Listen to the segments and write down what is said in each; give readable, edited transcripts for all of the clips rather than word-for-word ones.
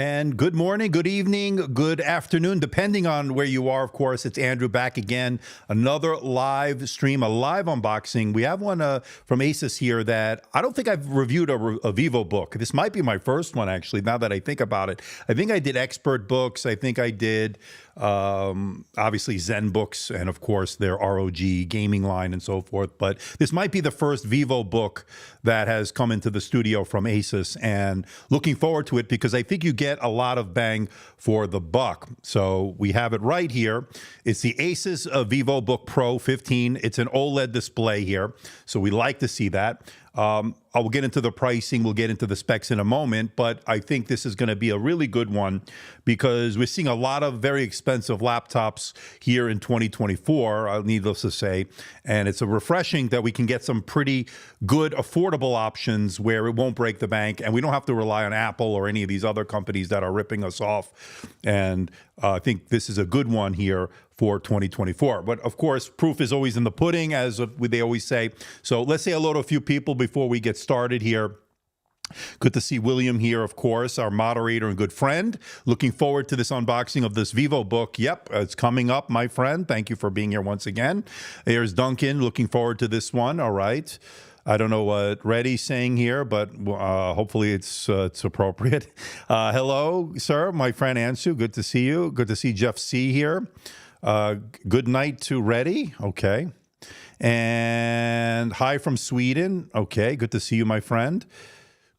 And good morning, good evening, good afternoon, depending on where you are. Of course, it's Andrew back again. Another live stream, a live unboxing. We have one from Asus here that I don't think I've reviewed a Vivobook. This might be my first one, actually, now that I think about it. I think I did Expert Books. I think I did, obviously, Zen Books, and of course, their ROG gaming line and so forth. But this might be the first Vivobook that has come into the studio from Asus, and looking forward to it because I think you get a lot of bang for the buck. So we have it right here. It's the Asus Vivobook Pro 15. It's an OLED display here, so we like to see that. I will get into the pricing, we'll get into the specs in a moment, but I think this is going to be a really good one because we're seeing a lot of very expensive laptops here in 2024, needless to say, and it's a refreshing that we can get some pretty good, affordable options where it won't break the bank, and we don't have to rely on Apple or any of these other companies that are ripping us off. And I think this is a good one here for 2024. But of course, proof is always in the pudding, as they always say. So let's say hello to a few people before we get started here. Good to see William here, of course, our moderator and good friend. Looking forward to this unboxing of this Vivobook. Yep, it's coming up, my friend. Thank you for being here once again. Here's Duncan. Looking forward to this one. All right. I don't know what Reddy's saying here, but hopefully it's appropriate. Hello, sir, my friend Ansu. Good to see you. Good to see Jeff C here. Good night to Reddy. Okay. And hi from Sweden. Okay, good to see you, my friend.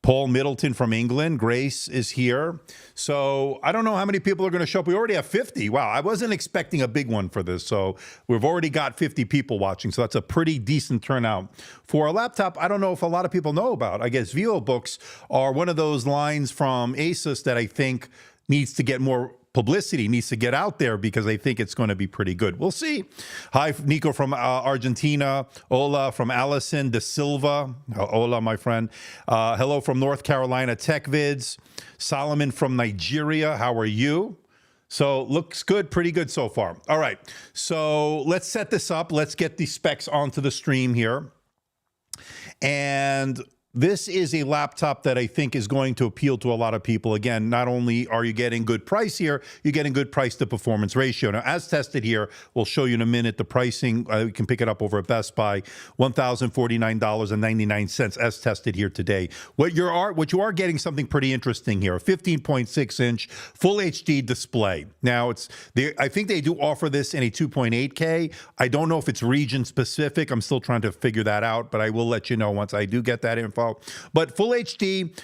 Paul Middleton from England. Grace is here. So I don't know how many people are going to show up. We already have 50. Wow, I wasn't expecting a big one for this. So we've already got 50 people watching. So that's a pretty decent turnout. For a laptop, I don't know if a lot of people know about. I guess Vivobooks are one of those lines from Asus that I think needs to get more publicity, needs to get out there because I think it's going to be pretty good. We'll see. Hi, Nico from Argentina. Hola from Allison De Silva. Hola, my friend. Hello from North Carolina Tech Vids. Solomon from Nigeria. How are you? So looks good, pretty good so far. All right, so let's set this up. Let's get the specs onto the stream here. And this is a laptop that I think is going to appeal to a lot of people. Again, not only are you getting good price here, you're getting good price to performance ratio. Now, as tested here, we'll show you in a minute the pricing. You can pick it up over at Best Buy, $1,049.99 as tested here today. What you are getting something pretty interesting here, a 15.6-inch full HD display. Now, I think they do offer this in a 2.8K. I don't know if it's region specific. I'm still trying to figure that out, but I will let you know once I do get that info. But full HD,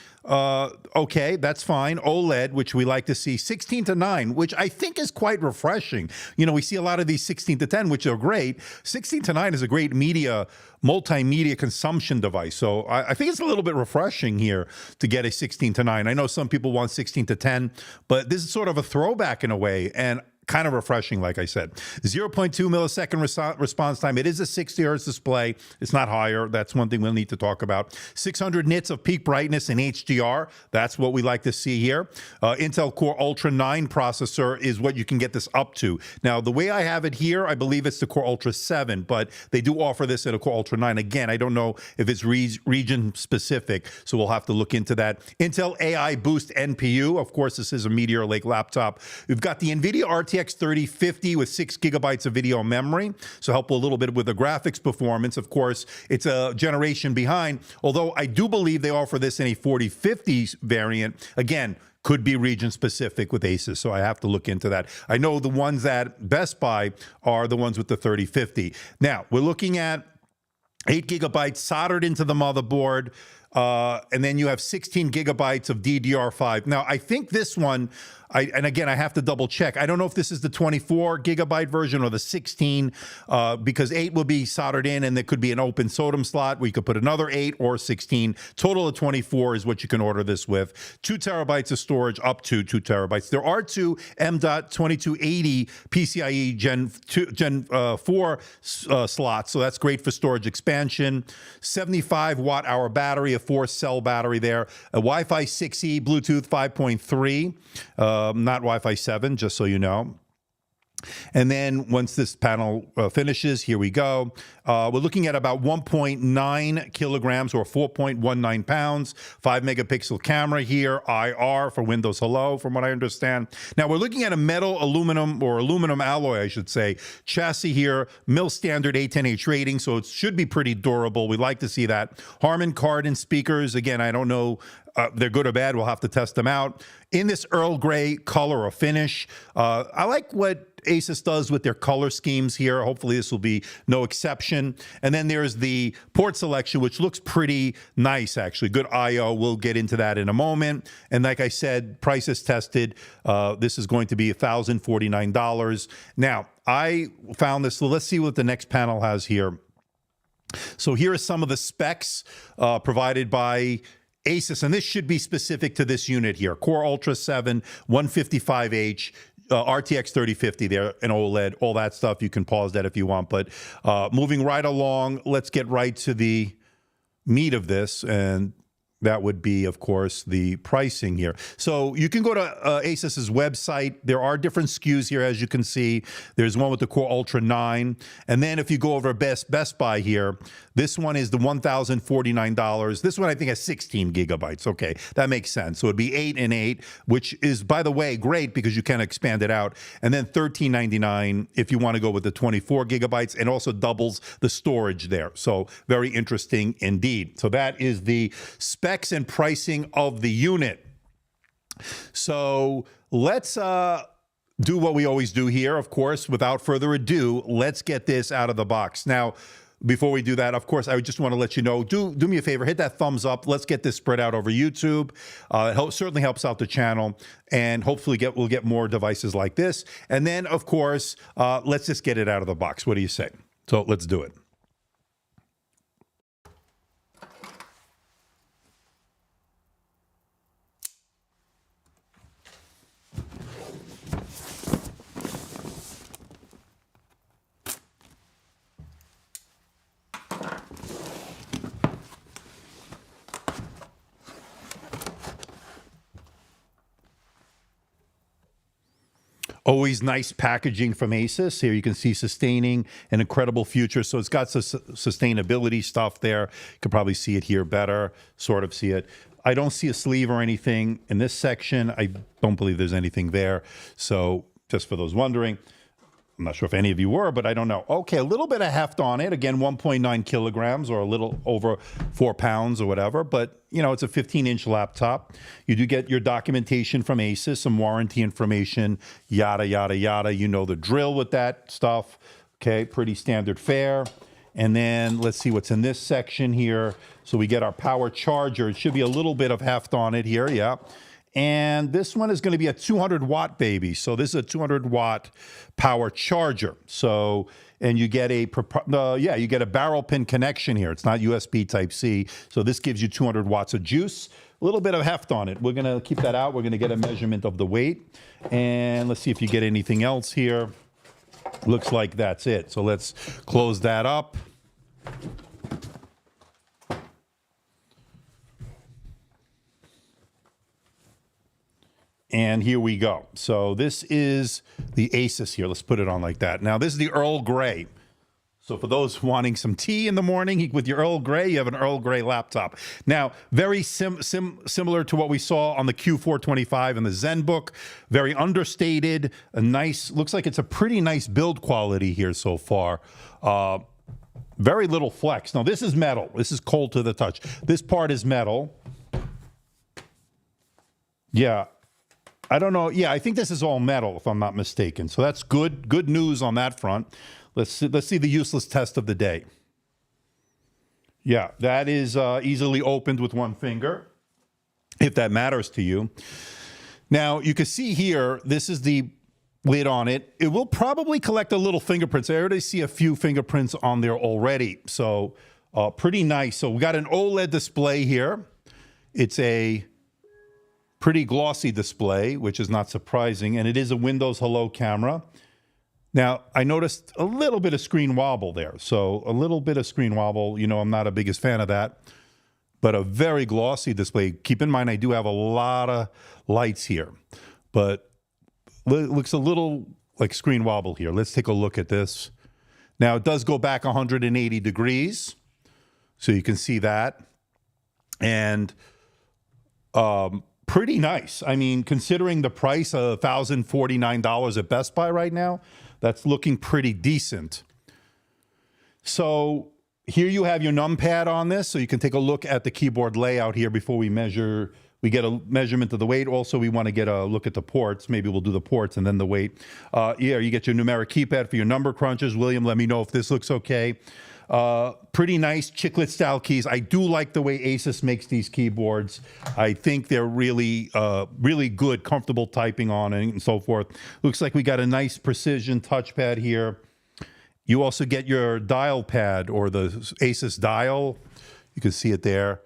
okay, that's fine. OLED, which we like to see, 16:9, which I think is quite refreshing. You know, we see a lot of these 16:10, which are great. 16:9 is a great multimedia consumption device. So I think it's a little bit refreshing here to get a 16:9. I know some people want 16:10, but this is sort of a throwback in a way, and kind of refreshing, like I said. 0.2 millisecond response time. It is a 60 hertz display. It's not higher. That's one thing we'll need to talk about. 600 nits of peak brightness in HDR. That's what we like to see here. Intel Core Ultra 9 processor is what you can get this up to. Now, the way I have it here, I believe it's the Core Ultra 7, but they do offer this at a Core Ultra 9. Again, I don't know if it's region specific, so we'll have to look into that. Intel AI Boost NPU. Of course, this is a Meteor Lake laptop. We've got the NVIDIA RTX 3050 with 6 gigabytes of video memory, so help a little bit with the graphics performance. Of course, it's a generation behind, although I do believe they offer this in a 4050 variant. Again, could be region specific with Asus, so I have to look into that. I know the ones at Best Buy are the ones with the 3050. Now, we're looking at 8 gigabytes soldered into the motherboard, and then you have 16 gigabytes of DDR5. Now, I think this one, and again, I have to double check. I don't know if this is the 24 gigabyte version or the 16, because 8 will be soldered in, and there could be an open SODIMM slot where you could put another 8 or 16. Total of 24 is what you can order this with. 2 terabytes of storage, up to 2 terabytes. There are 2 M.2280 PCIe Gen 4 slots, so that's great for storage expansion. 75 watt-hour battery, a 4-cell battery there. A Wi-Fi 6E, Bluetooth 5.3. Not Wi-Fi 7, just so you know. And then once this panel finishes, here we go. We're looking at about 1.9 kilograms or 4.19 pounds, 5 megapixel camera here, IR for Windows Hello, from what I understand. Now we're looking at a metal, aluminum, or aluminum alloy, I should say, chassis here, mil standard A10H rating, so it should be pretty durable. We like to see that. Harman Kardon speakers, again, I don't know they're good or bad. We'll have to test them out. In this Earl Grey color or finish, I like what Asus does with their color schemes here. Hopefully this will be no exception. And then there's the port selection, which looks pretty nice, actually. Good I/O. We'll get into that in a moment. And like I said, price is tested. This is going to be $1,049. Now, I found this. So let's see what the next panel has here. So here are some of the specs provided by Asus, and this should be specific to this unit here. Core Ultra 7, 155H, RTX 3050 there, an OLED, all that stuff. You can pause that if you want. But moving right along, let's get right to the meat of this. And that would be, of course, the pricing here. So you can go to Asus's website. There are different SKUs here, as you can see. There's one with the Core Ultra 9. And then if you go over Best Buy here, this one is the $1,049. This one, I think, has 16 gigabytes. Okay, that makes sense. So it'd be 8 and 8, which is, by the way, great because you can expand it out. And then $13.99 if you want to go with the 24 gigabytes, and also doubles the storage there. So very interesting indeed. So that is the specs and pricing of the unit. So let's do what we always do here, of course. Without further ado, let's get this out of the box. Now, before we do that, of course, I just want to let you know, do me a favor, hit that thumbs up. Let's get this spread out over YouTube. It certainly helps out the channel, and hopefully we'll get more devices like this. And then, of course, let's just get it out of the box. What do you say? So let's do it. Always nice packaging from Asus. Here you can see sustaining an incredible future. So it's got sustainability stuff there. You can probably see it here better, sort of see it. I don't see a sleeve or anything in this section. I don't believe there's anything there. So just for those wondering, I'm not sure if any of you were, but I don't know. Okay, a little bit of heft on it. Again, 1.9 kilograms or a little over 4 pounds or whatever. But, you know, it's a 15-inch laptop. You do get your documentation from Asus, some warranty information, yada, yada, yada. You know the drill with that stuff. Okay, pretty standard fare. And then let's see what's in this section here. So we get our power charger. It should be a little bit of heft on it here, yeah. And this one is going to be a 200-watt baby. So this is a 200-watt power charger. So, and you get a, you get a barrel pin connection here. It's not USB Type-C. So this gives you 200 watts of juice. A little bit of heft on it. We're going to keep that out. We're going to get a measurement of the weight. And let's see if you get anything else here. Looks like that's it. So let's close that up. And here we go. So this is the Asus here. Let's put it on like that. Now, this is the Earl Grey. So for those wanting some tea in the morning, with your Earl Grey, you have an Earl Grey laptop. Now, very similar to what we saw on the Q425 and the ZenBook. Very understated, a nice, looks like it's a pretty nice build quality here so far. Very little flex. Now, this is metal. This is cold to the touch. This part is metal. Yeah. I don't know. Yeah, I think this is all metal, if I'm not mistaken. So that's good. Good news on that front. Let's see the useless test of the day. Yeah, that is easily opened with one finger, if that matters to you. Now, you can see here, this is the lid on it. It will probably collect a little fingerprints. I already see a few fingerprints on there already. So pretty nice. So we got an OLED display here. It's a pretty glossy display, which is not surprising, and it is a Windows Hello camera. Now, I noticed a little bit of screen wobble there. So a little bit of screen wobble, you know, I'm not a biggest fan of that, but a very glossy display. Keep in mind, I do have a lot of lights here, but it looks a little like screen wobble here. Let's take a look at this. Now, it does go back 180 degrees, so you can see that. And pretty nice. I mean, considering the price of $1,049 at Best Buy right now, that's looking pretty decent. So here you have your numpad on this, so you can take a look at the keyboard layout here before we measure. We get a measurement of the weight. Also, we want to get a look at the ports. Maybe we'll do the ports and then the weight. Yeah, you get your numeric keypad for your number crunches. William, let me know if this looks okay. Pretty nice chiclet style keys. I do like the way Asus makes these keyboards. I think they're really, really good, comfortable typing on and so forth. Looks like we got a nice precision touchpad here. You also get your dial pad or the Asus dial. You can see it there.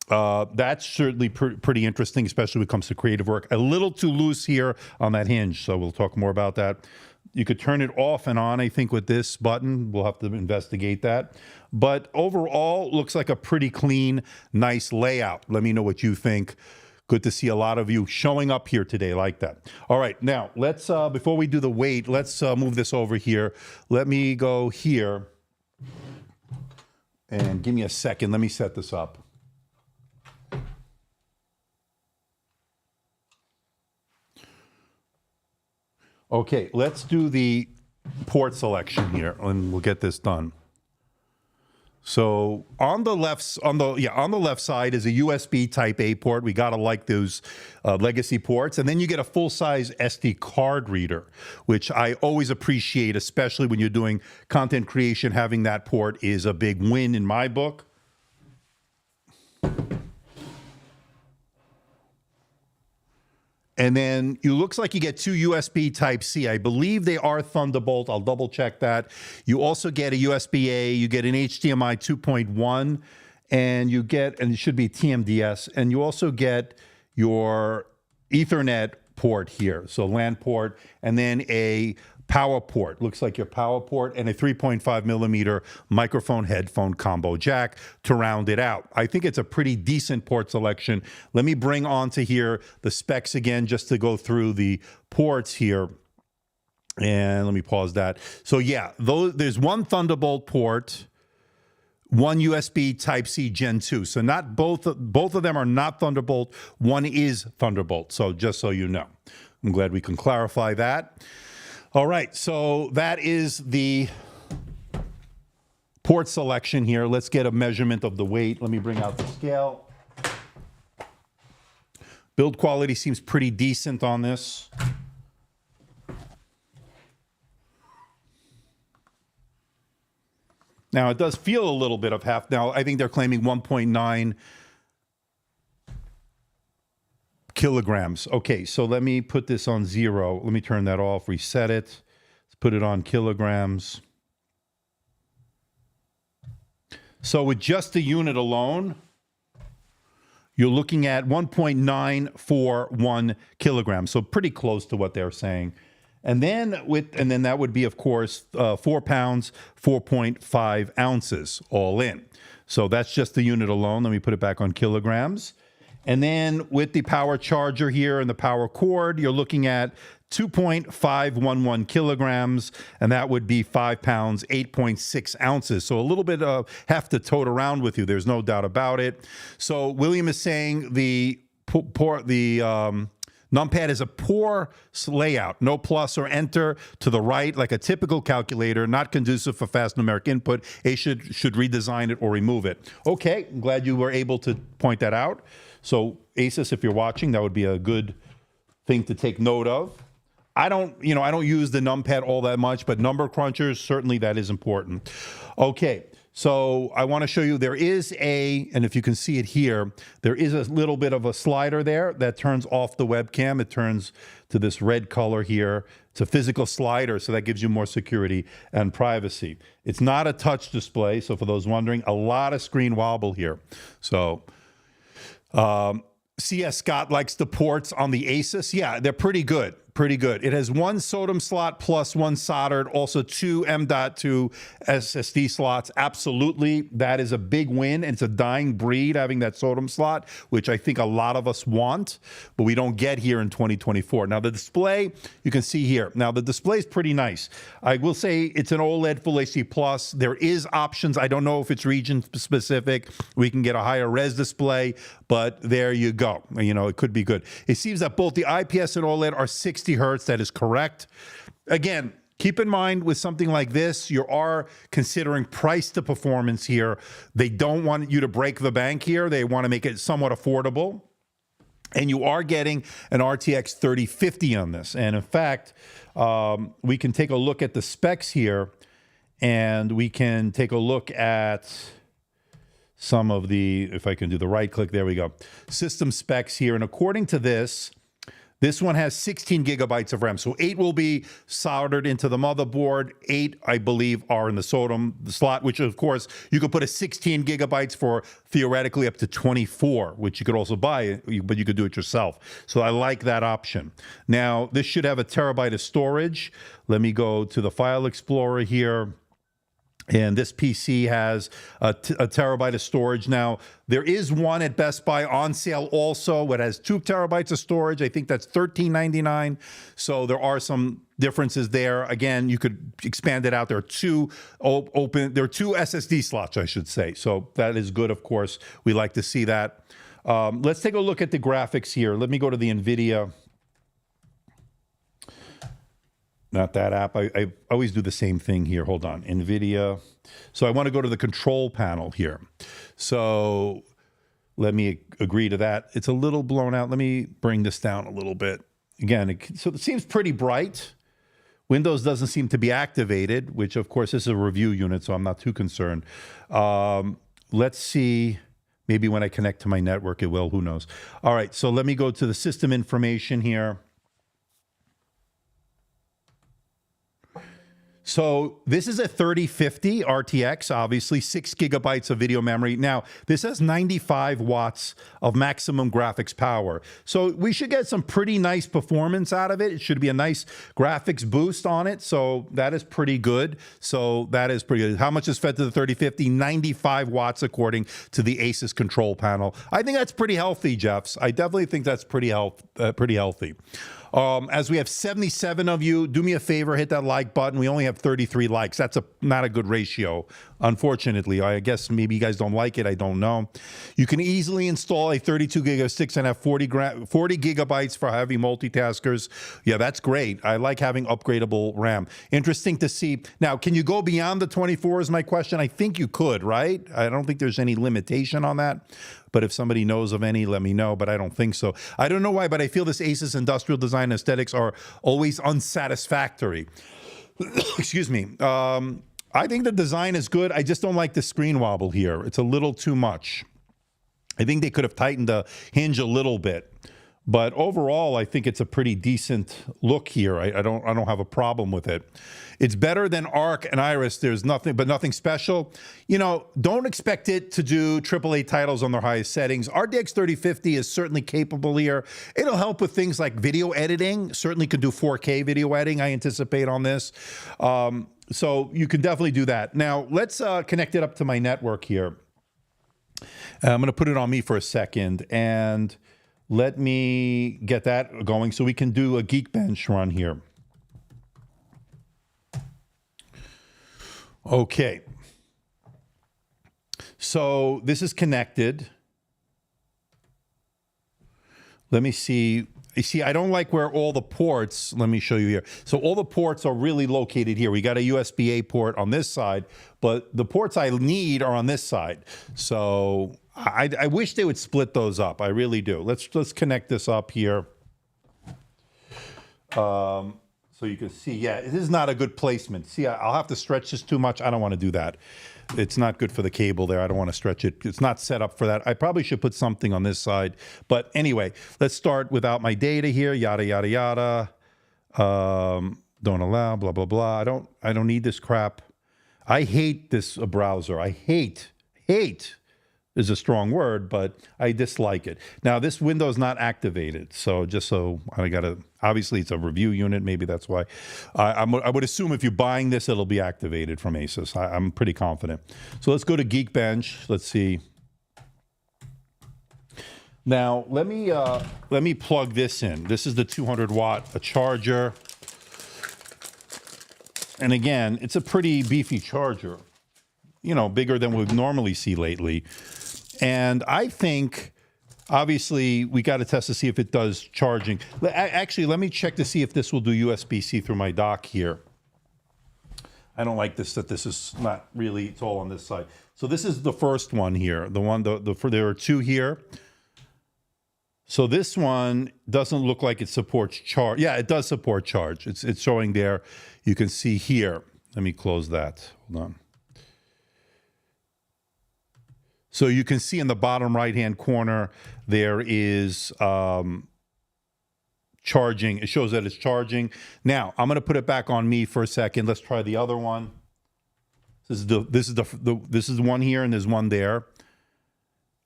That's certainly pretty interesting, especially when it comes to creative work. A little too loose here on that hinge, so we'll talk more about that. You could turn it off and on, I think, with this button. We'll have to investigate that. But overall, looks like a pretty clean, nice layout. Let me know what you think. Good to see a lot of you showing up here today like that. All right, now, let's, before we do the weight, let's move this over here. Let me go here. And give me a second. Let me set this up. Okay, let's do the port selection here, and we'll get this done. So on the left side is a USB Type A port. We gotta like those legacy ports, and then you get a full-size SD card reader, which I always appreciate, especially when you're doing content creation. Having that port is a big win in my book. And then it looks like you get two USB Type-C. I believe they are Thunderbolt. I'll double check that. You also get a USB-A. You get an HDMI 2.1, and you get, and it should be TMDS, and you also get your Ethernet port here. So LAN port, and then a power port. Looks like your power port and a 3.5 millimeter microphone headphone combo jack to round it out. I think it's a pretty decent port selection. Let me bring onto here the specs again just to go through the ports here. And let me pause that. So yeah, there's one Thunderbolt port, one USB Type-C Gen 2. So not both of them are not Thunderbolt. One is Thunderbolt. So just so you know. I'm glad we can clarify that. All right, so that is the port selection here. Let's get a measurement of the weight. Let me bring out the scale. Build quality seems pretty decent on this. Now, it does feel a little bit of half. Now, I think they're claiming 1.9 kilograms. Okay, so let me put this on 0. Let me turn that off, reset it. Let's put it on kilograms. So with just the unit alone, you're looking at 1.941 kilograms. So pretty close to what they're saying. And then that would be, of course, 4 pounds, 4.5 ounces all in. So that's just the unit alone. Let me put it back on kilograms. And then with the power charger here and the power cord, you're looking at 2.511 kilograms, and that would be 5 pounds, 8.6 ounces. So a little bit have to tote around with you. There's no doubt about it. So William is saying the numpad is a poor layout, no plus or enter to the right, like a typical calculator, not conducive for fast numeric input. Asus should redesign it or remove it. Okay, I'm glad you were able to point that out. So Asus, if you're watching, that would be a good thing to take note of. I don't use the numpad all that much, but number crunchers, certainly that is important. Okay, so I want to show you there is and if you can see it here, there is a little bit of a slider there that turns off the webcam. It turns to this red color here. It's a physical slider, so that gives you more security and privacy. It's not a touch display, so for those wondering, a lot of screen wobble here. So CS Scott likes the ports on the Asus. Yeah, they're pretty good. Pretty good. It has one SODIMM slot plus one soldered, also two M.2 SSD slots. Absolutely. That is a big win. And it's a dying breed having that SODIMM slot, which I think a lot of us want, but we don't get here in 2024. Now, the display, you can see here. Now, the display is pretty nice. I will say it's an OLED Full HD Plus. There is options. I don't know if it's region specific. We can get a higher res display, but there you go. You know, it could be good. It seems that both the IPS and OLED are 60 hertz. That is correct. Again, keep in mind with something like this, you are considering price to performance here. They don't want you to break the bank here. They want to make it somewhat affordable. And you are getting an RTX 3050 on this. And in fact, we can take a look at the specs here, and we can take a look at some of the, if I can do the right click, there we go, system specs here. And according to this one has 16 gigabytes of RAM. So 8 will be soldered into the motherboard. 8, I believe, are in the SODIMM slot, which of course you could put a 16 gigabytes for theoretically up to 24, which you could also buy, but you could do it yourself. So I like that option. Now, this should have a terabyte of storage. Let me go to the File Explorer here. And this PC has a terabyte of storage. Now, there is one at Best Buy on sale also. It has 2 terabytes of storage. I think that's $13.99. So there are some differences there. Again, you could expand it out. There are two SSD slots, I should say. So that is good, of course. We like to see that. Let's take a look at the graphics here. Let me go to the NVIDIA. Not that app. I always do the same thing here. Hold on. NVIDIA. So I want to go to the control panel here. So let me agree to that. It's a little blown out. Let me bring this down a little bit. Again, so it seems pretty bright. Windows doesn't seem to be activated, which of course is a review unit, so I'm not too concerned. Let's see. Maybe when I connect to my network, it will. Who knows? All right. So let me go to the system information here. So this is a 3050 RTX, obviously 6 gigabytes of video memory. Now, this has 95 watts of maximum graphics power. So we should get some pretty nice performance out of it. It should be a nice graphics boost on it. So that is pretty good. So that is pretty good. How much is fed to the 3050? 95 watts according to the Asus control panel. I think that's pretty healthy, Jeffs. I definitely think that's pretty healthy. As we have 77 of you, do me a favor, hit that like button. We only have 33 likes. That's not a good ratio, unfortunately. I guess maybe you guys don't like it. I don't know. You can easily install a 32 gig of 6 and have 40 gigabytes for heavy multitaskers. Yeah, that's great. I like having upgradable RAM. Interesting to see. Now, can you go beyond the 24 is my question. I think you could, right? I don't think there's any limitation on that. But if somebody knows of any, let me know. But I don't think so. I don't know why, but I feel this Asus industrial design aesthetics are always unsatisfactory. Excuse me. I think the design is good. I just don't like the screen wobble here. It's a little too much. I think they could have tightened the hinge a little bit. But overall, I think it's a pretty decent look here. I don't have a problem with it. It's better than Arc and Iris. There's nothing special. You know, don't expect it to do AAA titles on their highest settings. RTX 3050 is certainly capable here. It'll help with things like video editing. Certainly could do 4K video editing, I anticipate on this. So you can definitely do that. Now, let's connect it up to my network here. I'm going to put it on me for a second, and let me get that going so we can do a Geekbench run here. Okay. So this is connected. Let me see. You see, I don't like where all the ports, let me show you here. So all the ports are really located here. We got a USB-A port on this side, but the ports I need are on this side. So I wish they would split those up. I really do. Let's connect this up here. So you can see, yeah, this is not a good placement. See, I'll have to stretch this too much. I don't want to do that. It's not good for the cable there. I don't want to stretch it. It's not set up for that. I probably should put something on this side. But anyway, let's start without my data here. Yada, yada, yada. Don't allow, blah, blah, blah. I don't need this crap. I hate this browser. I hate is a strong word, but I dislike it. Now, this window is not activated, so just so I got to, obviously it's a review unit, maybe that's why. I would assume if you're buying this, it'll be activated from Asus. I'm pretty confident. So let's go to Geekbench. Let's see. Now, let me plug this in. This is the 200 watt charger. And again, it's a pretty beefy charger, you know, bigger than we normally see lately. And I think, obviously, we got to test to see if it does charging. Actually, let me check to see if this will do USB-C through my dock here. I don't like this, that this is not really, it's all on this side. So this is the first one here. The one, there are two here. So this one doesn't look like it supports charge. Yeah, it does support charge. It's showing there. You can see here. Let me close that. Hold on. So you can see in the bottom right-hand corner, there is charging. It shows that it's charging. Now, I'm going to put it back on me for a second. Let's try the other one. This is one here, and there's one there.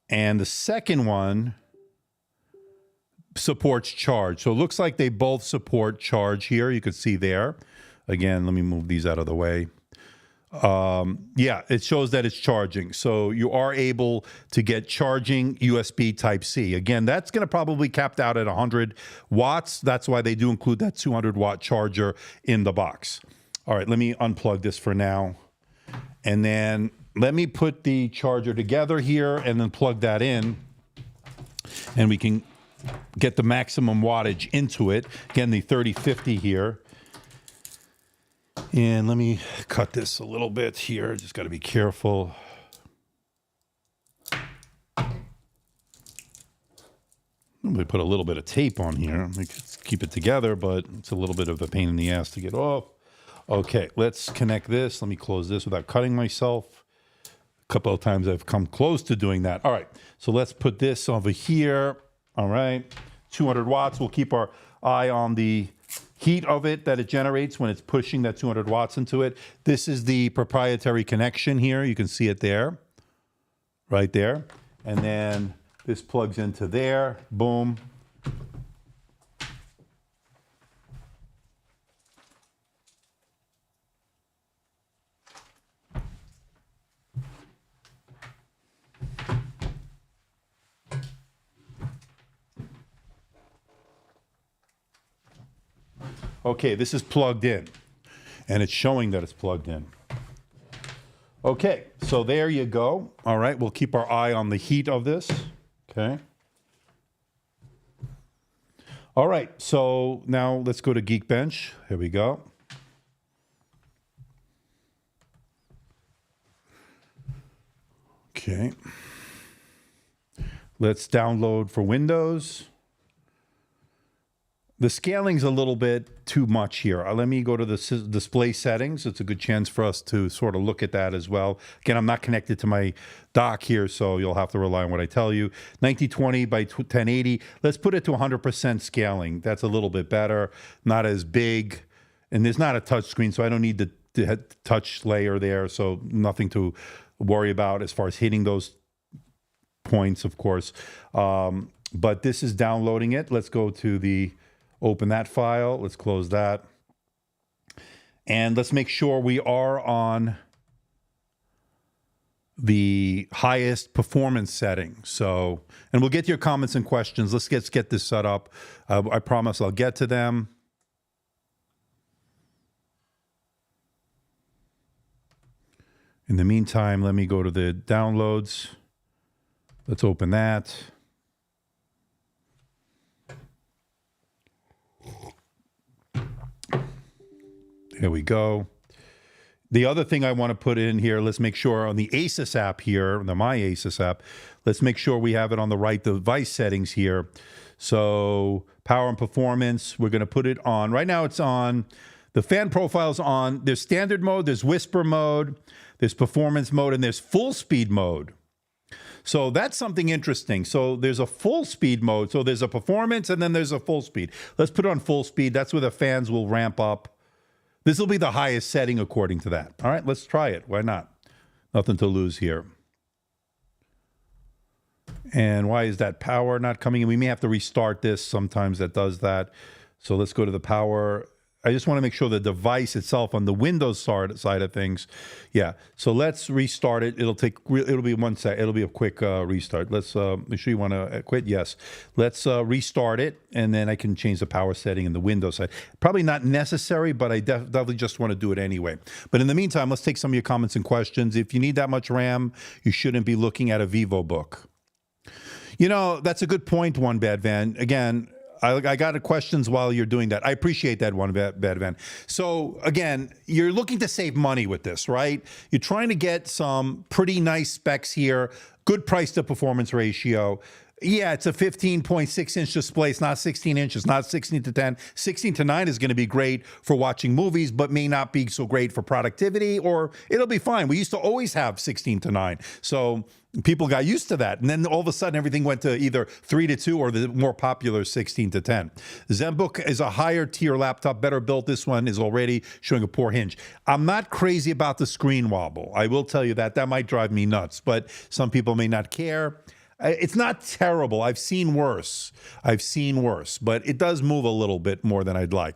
And the second one supports charge. So it looks like they both support charge here. You can see there. Again, let me move these out of the way. Yeah, it shows that it's charging. So you are able to get charging USB Type-C. Again, that's going to probably capped out at 100 watts. That's why they do include that 200 watt charger in the box. All right, let me unplug this for now. And then let me put the charger together here and then plug that in. And we can get the maximum wattage into it. Again, the 3050 here. And let me cut this a little bit here. Just got to be careful. We put a little bit of tape on here. We could keep it together, but it's a little bit of a pain in the ass to get off. Okay, let's connect this. Let me close this without cutting myself. A couple of times I've come close to doing that. All right, so let's put this over here. All right, 200 watts. We'll keep our eye on the heat of it that it generates when it's pushing that 200 watts into it. This is the proprietary connection here. You can see it there, right there. And then this plugs into there. Boom. Okay, this is plugged in, and it's showing that it's plugged in. Okay, so there you go. All right, we'll keep our eye on the heat of this. Okay. All right, so now let's go to Geekbench. Here we go. Okay. Let's download for Windows. The scaling's a little bit too much here. Let me go to the display settings. It's a good chance for us to sort of look at that as well. Again, I'm not connected to my dock here, so you'll have to rely on what I tell you. 1920 by 1080. Let's put it to 100% scaling. That's a little bit better. Not as big. And there's not a touch screen, so I don't need the touch layer there, so nothing to worry about as far as hitting those points, of course. But this is downloading it. Let's go to the... Open that file. Let's close that. And let's make sure we are on the highest performance setting. So, and we'll get to your comments and questions. Let's get this set up. I promise I'll get to them. In the meantime, let me go to the downloads. Let's open that. There we go. The other thing I want to put in here, let's make sure on the Asus app here, the My Asus app, let's make sure we have it on the right device settings here. So power and performance, we're going to put it on. Right now it's on, the fan profile's on. There's standard mode, there's whisper mode, there's performance mode, and there's full speed mode. So that's something interesting. So there's a full speed mode. So there's a performance and then there's a full speed. Let's put it on full speed. That's where the fans will ramp up. This will be the highest setting according to that. All right, let's try it. Why not? Nothing to lose here. And why is that power not coming in? We may have to restart this. Sometimes that does that. So let's go to the power. I just want to make sure the device itself on the Windows side of things. Yeah. So let's restart it. It'll be 1 sec. It'll be a quick restart. Let's make sure you want to quit. Yes. Let's restart it, and then I can change the power setting in the Windows side. Probably not necessary, but I definitely just want to do it anyway. But in the meantime, let's take some of your comments and questions. If you need that much RAM, you shouldn't be looking at a Vivobook. You know, that's a good point, One Bad Van. Again, I got questions while you're doing that. I appreciate that, One Bad Van. So again, you're looking to save money with this, right? You're trying to get some pretty nice specs here, good price to performance ratio. Yeah, it's a 15.6-inch display. It's not 16 inches, not 16 to 10. 16 to 9 is going to be great for watching movies, but may not be so great for productivity, or it'll be fine. We used to always have 16 to 9. So people got used to that. And then all of a sudden, everything went to either 3 to 2 or the more popular 16 to 10. ZenBook is a higher tier laptop, better built. This one is already showing a poor hinge. I'm not crazy about the screen wobble. I will tell you that. That might drive me nuts, but some people may not care. It's not terrible. I've seen worse, but it does move a little bit more than I'd like.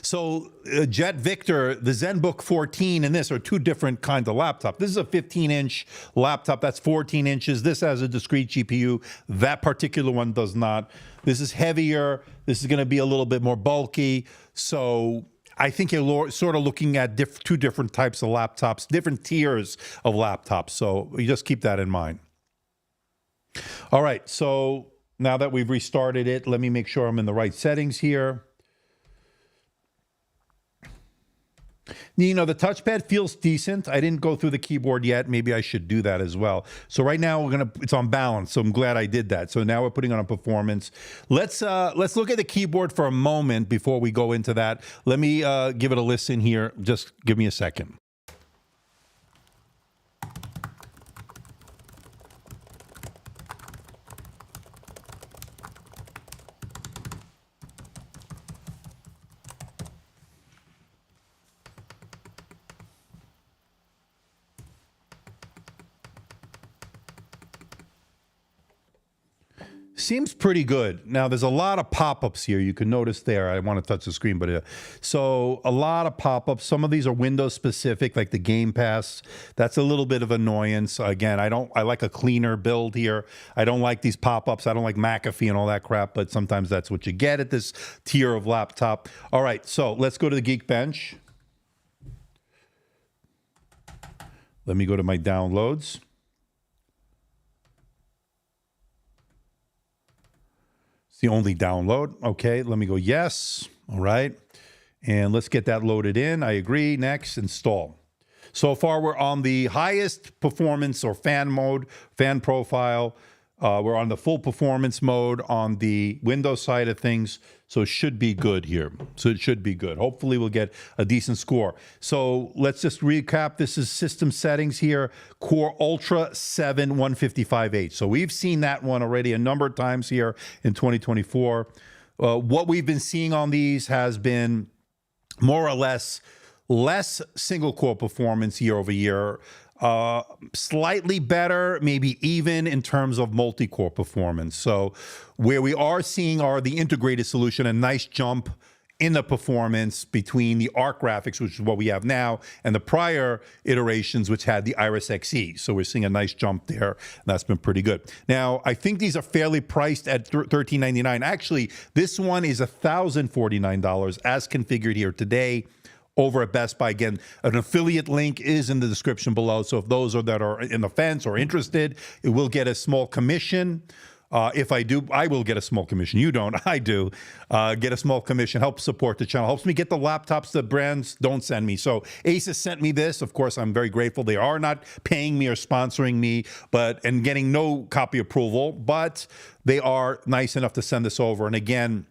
So Jet Victor, the ZenBook 14 and this are two different kinds of laptop. This is a 15-inch laptop. That's 14 inches. This has a discrete GPU. That particular one does not. This is heavier. This is going to be a little bit more bulky. So I think you're sort of looking at two different types of laptops, different tiers of laptops. So you just keep that in mind. All right, so now that we've restarted it, let me make sure I'm in the right settings here. You know, the touchpad feels decent. I didn't go through the keyboard yet. Maybe I should do that as well. So right now it's on balance. So I'm glad I did that. So now we're putting on a performance. Let's look at the keyboard for a moment before we go into that. Let me give it a listen here. Just give me a second. Seems pretty good. Now, there's a lot of pop-ups here. You can notice there. I want to touch the screen, but so a lot of pop-ups. Some of these are Windows specific, like the Game Pass. That's a little bit of annoyance. Again, I like a cleaner build here. I don't like these pop-ups. I don't like McAfee and all that crap, but sometimes that's what you get at this tier of laptop. All right, so let's go to the Geekbench. Let me go to my downloads. The only download. Okay, let me go yes. All right. And let's get that loaded in. I agree. Next, install. So far, we're on the highest performance or fan mode, fan profile. We're on the full performance mode on the Windows side of things. So it should be good here. So it should be good. Hopefully we'll get a decent score. So let's just recap. This is system settings here. Core Ultra 7 155H. So we've seen that one already a number of times here in 2024. What we've been seeing on these has been more or less single core performance year over year. Slightly better, maybe even in terms of multi-core performance. So where we are seeing are the integrated solution, a nice jump in the performance between the ARC graphics, which is what we have now, and the prior iterations, which had the Iris Xe. So we're seeing a nice jump there. And that's been pretty good. Now, I think these are fairly priced at $1,399. Actually, this one is $1,049 as configured here today over at Best Buy. Again, an affiliate link is in the description below. So if those that are in the fence or interested, it will get a small commission. If I do, I will get a small commission. You don't, I do. Get a small commission, help support the channel, helps me get the laptops that brands don't send me. So Asus sent me this. Of course, I'm very grateful. They are not paying me or sponsoring me, and getting no copy approval, but they are nice enough to send this over. And again,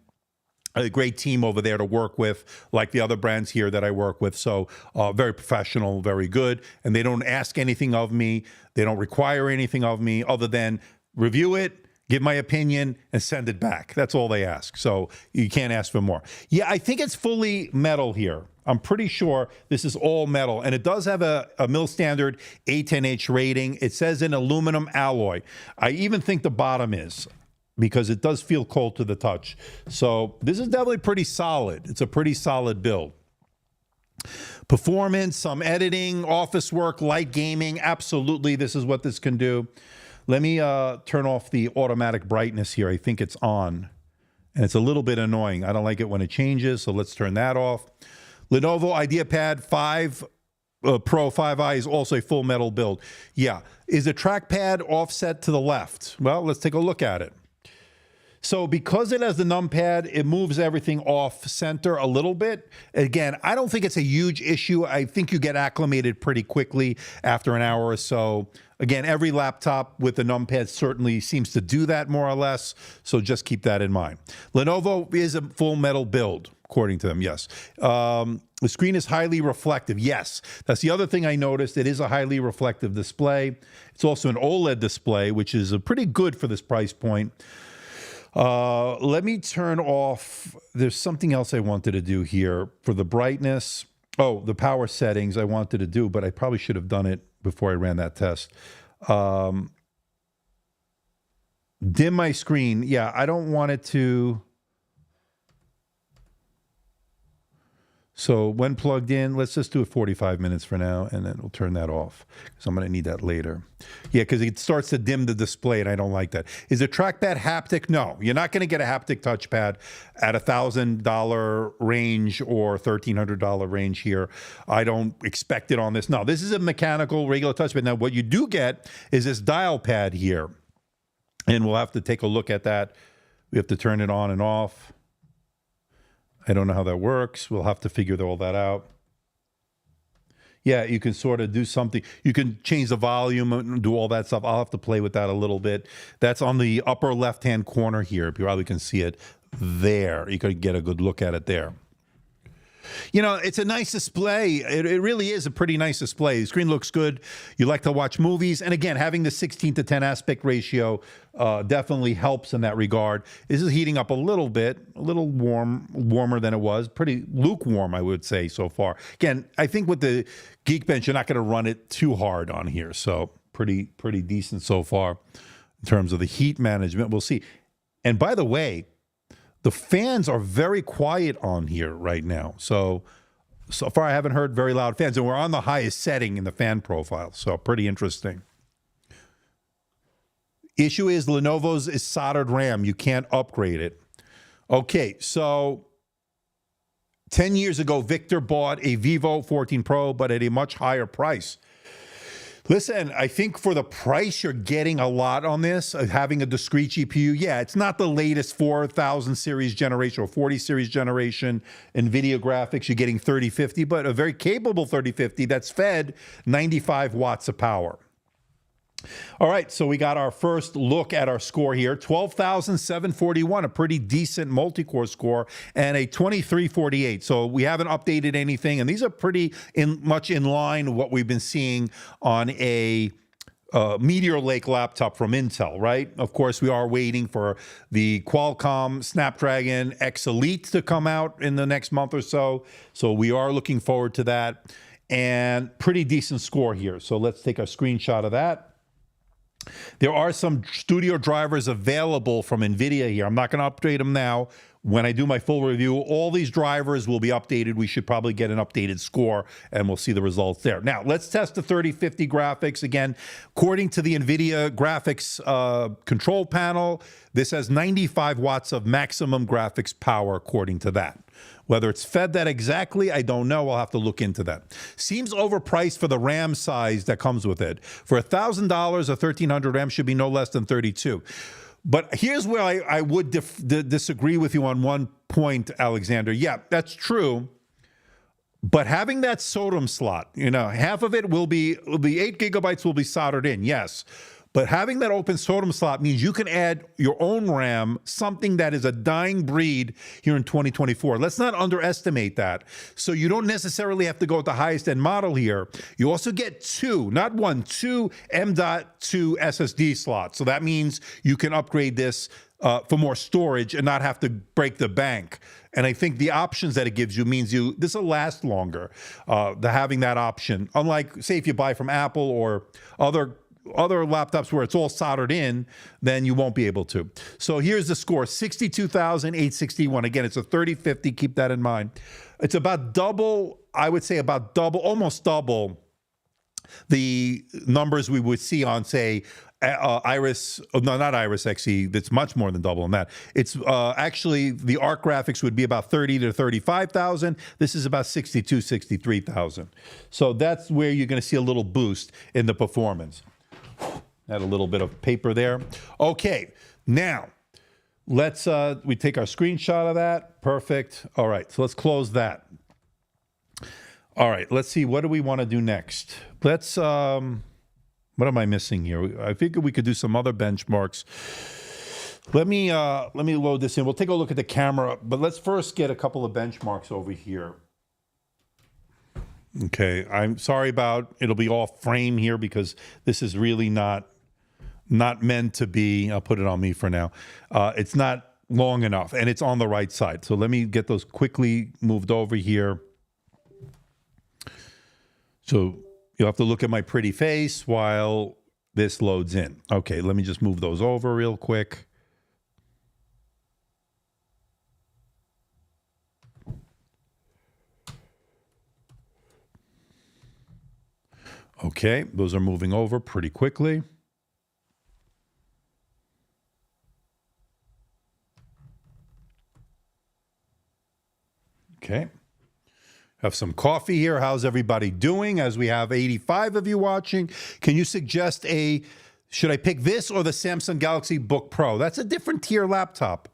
a great team over there to work with, like the other brands here that I work with. So very professional, very good. And they don't ask anything of me. They don't require anything of me other than review it, give my opinion, and send it back. That's all they ask. So you can't ask for more. Yeah, I think it's fully metal here. I'm pretty sure this is all metal, and it does have a mil standard A10H rating. It says in aluminum alloy. I even think the bottom is, because it does feel cold to the touch. So this is definitely pretty solid. It's a pretty solid build. Performance, some editing, office work, light gaming. Absolutely, this is what this can do. Let me turn off the automatic brightness here. I think it's on, and it's a little bit annoying. I don't like it when it changes, so let's turn that off. Lenovo IdeaPad 5 Pro 5i is also a full metal build. Yeah. Is the trackpad offset to the left? Well, let's take a look at it. So because it has the numpad, it moves everything off center a little bit. Again, I don't think it's a huge issue. I think you get acclimated pretty quickly after an hour or so. Again, every laptop with the numpad certainly seems to do that more or less, so just keep that in mind. Lenovo is a full metal build, according to them, yes. The screen is highly reflective, yes. That's the other thing I noticed. It is a highly reflective display. It's also an OLED display, which is pretty good for this price point. Let me turn off, there's something else I wanted to do here for the brightness. Oh, the power settings I wanted to do, but I probably should have done it before I ran that test. Dim my screen. Yeah, I don't want it to. So when plugged in, let's just do it 45 minutes for now, and then we'll turn that off because I'm going to need that later. Yeah, because it starts to dim the display, and I don't like that. Is the trackpad haptic? No, you're not going to get a haptic touchpad at $1,000 range or $1,300 range here. I don't expect it on this. No, this is a mechanical, regular touchpad. Now, what you do get is this dial pad here, and we'll have to take a look at that. We have to turn it on and off. I don't know how that works. We'll have to figure all that out. Yeah, you can sort of do something. You can change the volume and do all that stuff. I'll have to play with that a little bit. That's on the upper left-hand corner here. You probably can see it there. You could get a good look at it there. You know, it's a nice display. It really is a pretty nice display. The screen looks good. You like to watch movies. And again, having the 16:10 aspect ratio definitely helps in that regard. This is heating up a little bit, a little warmer than it was. Pretty lukewarm, I would say, so far. Again, I think with the Geekbench, you're not going to run it too hard on here. So pretty decent so far in terms of the heat management. We'll see. And by the way, the fans are very quiet on here right now. So far I haven't heard very loud fans. And we're on the highest setting in the fan profile. So pretty interesting. Issue is Lenovo's is soldered RAM. You can't upgrade it. Okay, so 10 years ago, Victor bought a Vivo 14 Pro, but at a much higher price. Listen, I think for the price, you're getting a lot on this, having a discrete GPU. Yeah, it's not the latest 4000 series generation or 40 series generation NVIDIA graphics. You're getting 3050, but a very capable 3050 that's fed 95 watts of power. All right, so we got our first look at our score here, 12,741, a pretty decent multi-core score, and a 2348. So we haven't updated anything, and these are pretty much in line with what we've been seeing on a Meteor Lake laptop from Intel, right? Of course, we are waiting for the Qualcomm Snapdragon X Elite to come out in the next month or so. So we are looking forward to that, and pretty decent score here. So let's take a screenshot of that. There are some studio drivers available from NVIDIA here. I'm not going to update them now. When I do my full review, all these drivers will be updated. We should probably get an updated score, and we'll see the results there. Now, let's test the 3050 graphics. Again, according to the NVIDIA graphics control panel, this has 95 watts of maximum graphics power, according to that. Whether it's fed that exactly, I don't know. I'll have to look into that. Seems overpriced for the RAM size that comes with it. For $1,000, a 1300 RAM should be no less than 32. But here's where I would disagree with you on one point, Alexander. Yeah, that's true. But having that SODIMM slot, you know, half of it will be, the 8 gigabytes will be soldered in, yes. But having that open SODIMM slot means you can add your own RAM, something that is a dying breed here in 2024. Let's not underestimate that. So you don't necessarily have to go with the highest end model here. You also get two, not one, two M.2 SSD slots. So that means you can upgrade this for more storage and not have to break the bank. And I think the options that it gives you means this will last longer, having that option. Unlike, say, if you buy from Apple or other laptops where it's all soldered in, then you won't be able to. So here's the score, 62,861. Again, it's a 3050, keep that in mind. It's about double, I would say about double, almost double the numbers we would see on, say, Iris, no, not Iris Xe. That's much more than double on that. It's actually the ARC graphics would be about 30 to 35,000. This is about 62, 63,000. So that's where you're going to see a little boost in the performance. Add a little bit of paper there. Okay, now let's we take our screenshot of that. Perfect. All right, so let's close that. All right, let's see. What do we want to do next? Let's. What am I missing here? I figured we could do some other benchmarks. Let me load this in. We'll take a look at the camera, but let's first get a couple of benchmarks over here. Okay, I'm sorry about it'll be off frame here because this is really not meant to be. I'll put it on me for now. It's not long enough, and it's on the right side. So let me get those quickly moved over here. So you'll have to look at my pretty face while this loads in. Okay, let me just move those over real quick. Okay, those are moving over pretty quickly. Okay. Have some coffee here. How's everybody doing? As we have 85 of you watching, can you suggest should I pick this or the Samsung Galaxy Book Pro? That's a different tier laptop.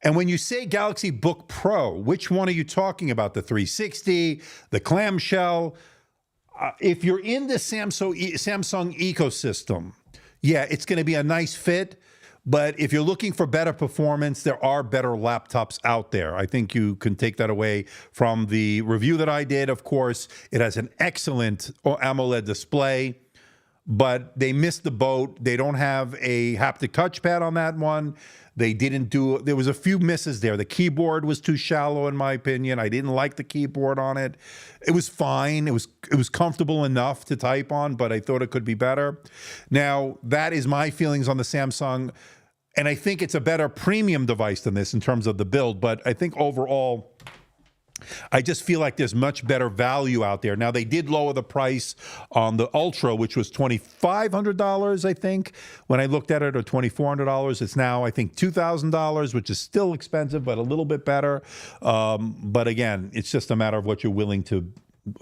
And when you say Galaxy Book Pro, which one are you talking about? The 360, the clamshell? If you're in the Samsung ecosystem, yeah, it's going to be a nice fit. But if you're looking for better performance, there are better laptops out there. I think you can take that away from the review that I did. Of course, it has an excellent AMOLED display, but they missed the boat. They don't have a haptic touchpad on that one. There was a few misses there. The keyboard was too shallow, in my opinion. I didn't like the keyboard on it. It was fine. It was comfortable enough to type on, but I thought it could be better. Now, that is my feelings on the Samsung, and I think it's a better premium device than this in terms of the build, but I think overall, I just feel like there's much better value out there. Now, they did lower the price on the Ultra, which was $2,500, I think, when I looked at it, or $2,400. It's now, I think, $2,000, which is still expensive, but a little bit better. But again, it's just a matter of what you're willing to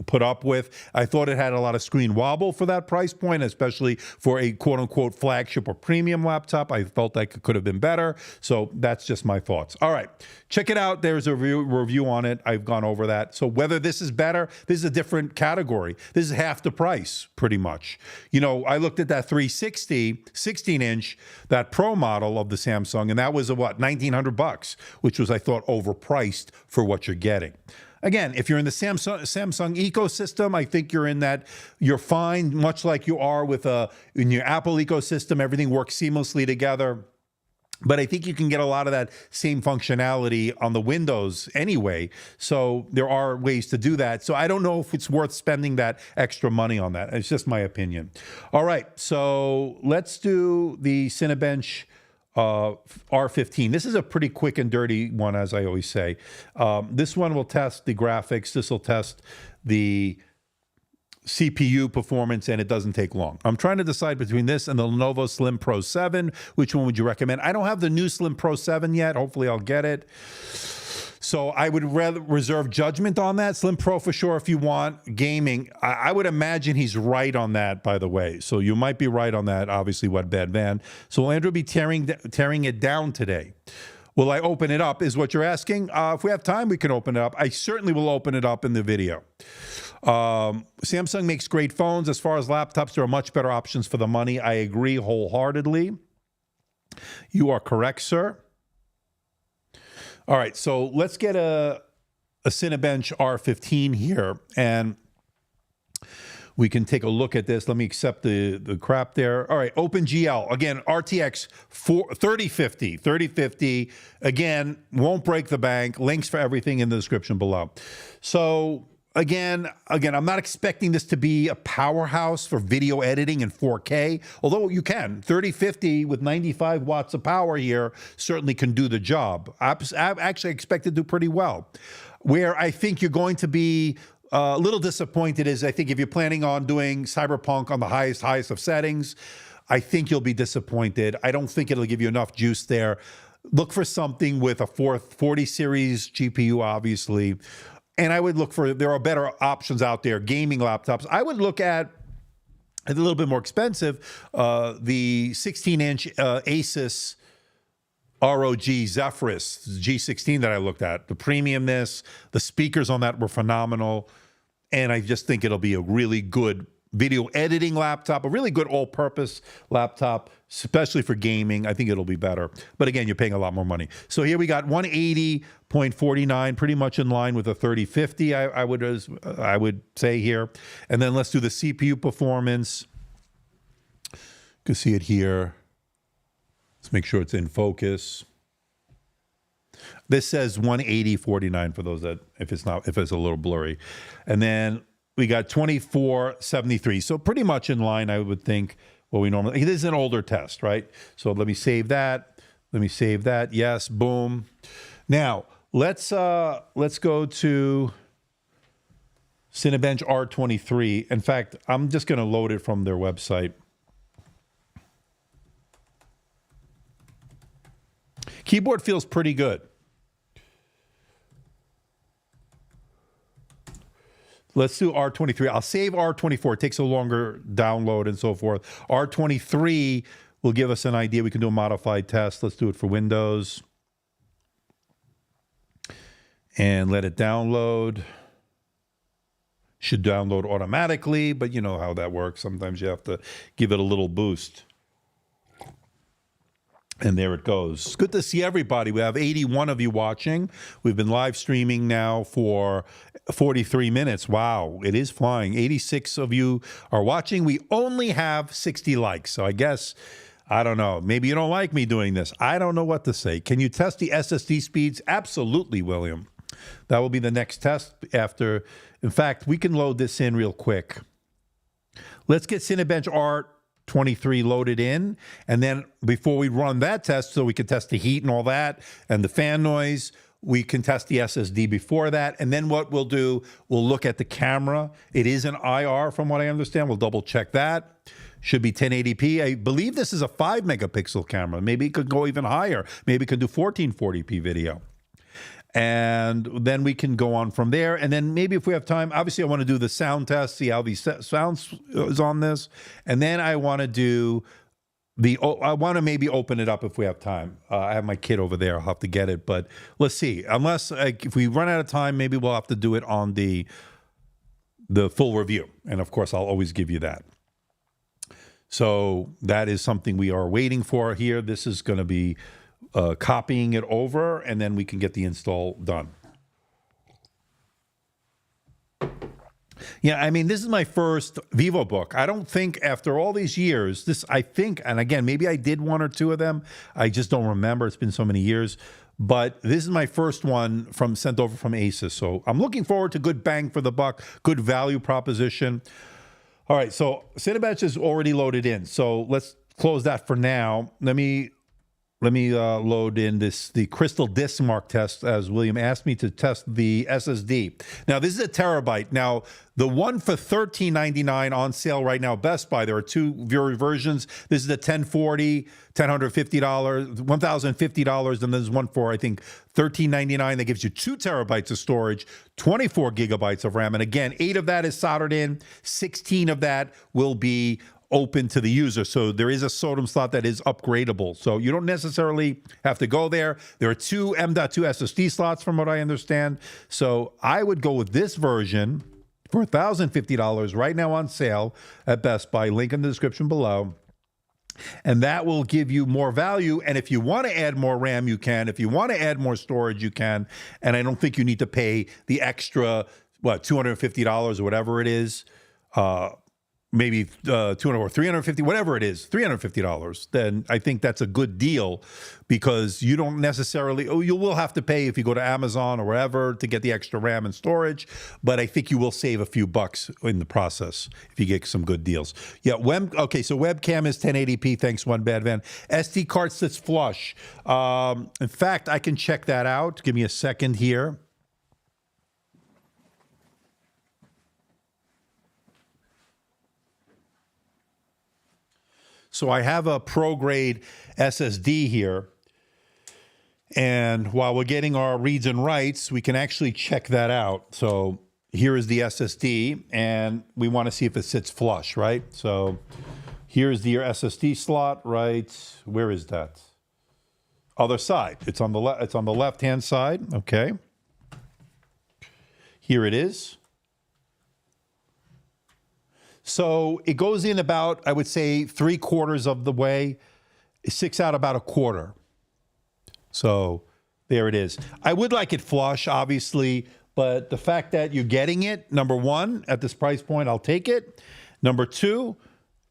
put up with. I thought it had a lot of screen wobble for that price point, especially for a quote-unquote flagship or premium laptop. I felt like it could have been better. So that's just my thoughts. All right, check it out. There's a review on it. I've gone over that. So whether this is better, this is a different category. This is half the price, pretty much. You know, I looked at that 360 16-inch, that Pro model of the Samsung, and that was what, $1,900, which was, I thought, overpriced for what you're getting. Again, if you're in the Samsung ecosystem, I think you're fine, much like you are in your Apple ecosystem. Everything works seamlessly together. But I think you can get a lot of that same functionality on the Windows anyway. So there are ways to do that. So I don't know if it's worth spending that extra money on that. It's just my opinion. All right, so let's do the Cinebench R15. This is a pretty quick and dirty one, as I always say. This one will test the graphics. This will test the CPU performance, and it doesn't take long. I'm trying to decide between this and the Lenovo Slim Pro 7. Which one would you recommend? I don't have the new Slim Pro 7 yet. Hopefully I'll get it. So I would rather reserve judgment on that. Slim Pro for sure if you want gaming. I would imagine he's right on that, by the way. So you might be right on that, obviously, what bad van. So will Andrew be tearing it down today? Will I open it up is what you're asking. If we have time, we can open it up. I certainly will open it up in the video. Samsung makes great phones. As far as laptops, there are much better options for the money. I agree wholeheartedly. You are correct, sir. All right, so let's get a Cinebench R15 here, and we can take a look at this. Let me accept the crap there. All right, OpenGL. Again, RTX 3050. Again, won't break the bank. Links for everything in the description below. So again, I'm not expecting this to be a powerhouse for video editing in 4K, although you can. 3050 with 95 watts of power here certainly can do the job. I've actually expect it to do pretty well. Where I think you're going to be a little disappointed is, I think if you're planning on doing Cyberpunk on the highest of settings, I think you'll be disappointed. I don't think it'll give you enough juice there. Look for something with a 40 series GPU, obviously. And I would look for, there are better options out there, gaming laptops. I would look at a little bit more expensive, the 16-inch Asus ROG Zephyrus G16 that I looked at. The premiumness, the speakers on that were phenomenal. And I just think it'll be a really good video editing laptop, a really good all-purpose laptop, especially for gaming. I think it'll be better. But again, you're paying a lot more money. So here we got 180.49, pretty much in line with a 3050, I would say here. And then let's do the CPU performance. You can see it here. Let's make sure it's in focus. This says 180.49 for those that, if it's a little blurry. And then we got 2473. So pretty much in line, I would think, what we normally, it is an older test, right? So let me save that. Yes, boom. Now, let's go to Cinebench R23. In fact, I'm just going to load it from their website. Keyboard feels pretty good. Let's do R23. I'll save R24. It takes a longer download and so forth. R23 will give us an idea. We can do a modified test. Let's do it for Windows. And let it download. Should download automatically, but you know how that works. Sometimes you have to give it a little boost. And there it goes. It's good to see everybody. We have 81 of you watching. We've been live streaming now for 43 minutes. Wow, it is flying. 86 of you are watching. We only have 60 likes. So I guess, I don't know. Maybe you don't like me doing this. I don't know what to say. Can you test the SSD speeds? Absolutely, William. That will be the next test after. In fact, we can load this in real quick. Let's get Cinebench R23 loaded in, and then before we run that test, so we can test the heat and all that, and the fan noise, we can test the SSD before that, and then what we'll do, we'll look at the camera. It is an IR from what I understand. We'll double check that. Should be 1080p. I believe this is a 5 megapixel camera. Maybe it could go even higher. Maybe it could do 1440p video. And then we can go on from there. And then maybe if we have time, obviously I want to do the sound test, see how the sounds is on this. And then I want to do I want to maybe open it up if we have time. I have my kid over there. I'll have to get it. But let's see. Unless, if we run out of time, maybe we'll have to do it on the full review. And of course, I'll always give you that. So that is something we are waiting for here. This is going to be copying it over, and then we can get the install done. Yeah, I mean, this is my first Vivobook. I don't think after all these years, I think, and again, maybe I did one or two of them. I just don't remember. It's been so many years. But this is my first one sent over from Asus. So I'm looking forward to good bang for the buck, good value proposition. All right, so Cinebench is already loaded in. So let's close that for now. Let me load in the Crystal Disk Mark test, as William asked me to test the SSD. Now, this is a terabyte. Now, the one for $13.99 on sale right now, Best Buy, there are two versions. This is the $1,050, $1,050, and there's one for, I think, $13.99 that gives you 2 terabytes of storage, 24 gigabytes of RAM. And again, 8 of that is soldered in, 16 of that will be open to the user. So there is a SODIMM slot that is upgradable. So you don't necessarily have to go there. There are two M.2 SSD slots from what I understand. So I would go with this version for $1,050 right now on sale at Best Buy. Link in the description below. And that will give you more value. And if you want to add more RAM, you can. If you want to add more storage, you can. And I don't think you need to pay the extra, $250 or whatever it is. Maybe 200 or 350, whatever it is, $350, then I think that's a good deal, because you don't necessarily, you will have to pay if you go to Amazon or wherever to get the extra RAM and storage, but I think you will save a few bucks in the process if you get some good deals. Yeah, okay, so webcam is 1080p, thanks One Bad Van. SD card sits flush. In fact, I can check that out. Give me a second here. So I have a pro-grade SSD here, and while we're getting our reads and writes, we can actually check that out. So here is the SSD, and we want to see if it sits flush, right? So here's your SSD slot, right? Where is that? Other side. It's on the left-hand side. Okay. Here it is. So it goes in about, I would say, 3/4 of the way. It sticks out about a quarter. So there it is. I would like it flush, obviously, but the fact that you're getting it, number one, at this price point, I'll take it. Number two,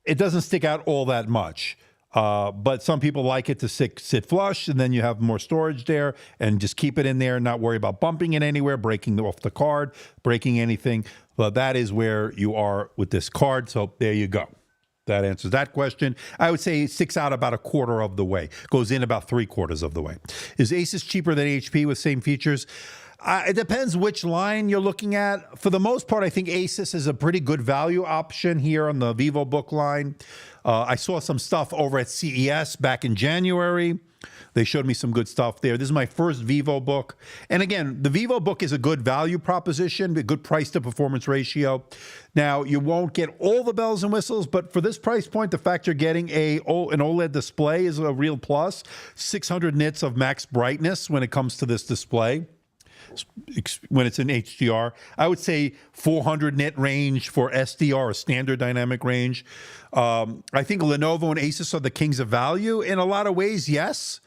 it doesn't stick out all that much. But some people like it to sit flush, and then you have more storage there, and just keep it in there, not worry about bumping it anywhere, breaking off the card, breaking anything. Well, that is where you are with this card. So there you go. That answers that question. I would say it sticks out about a quarter of the way, goes in about 3/4 of the way. Is Asus cheaper than HP with same features? It depends which line you're looking at. For the most part, I think Asus is a pretty good value option here on the Vivobook line. I saw some stuff over at CES back in January. They showed me some good stuff there. This is my first Vivobook. And again, the Vivobook is a good value proposition, a good price to performance ratio. Now, you won't get all the bells and whistles, but for this price point, the fact you're getting an OLED display is a real plus. 600 nits of max brightness when it comes to this display, when it's in HDR. I would say 400 nit range for SDR, or standard dynamic range. I think Lenovo and Asus are the kings of value. In a lot of ways, yes.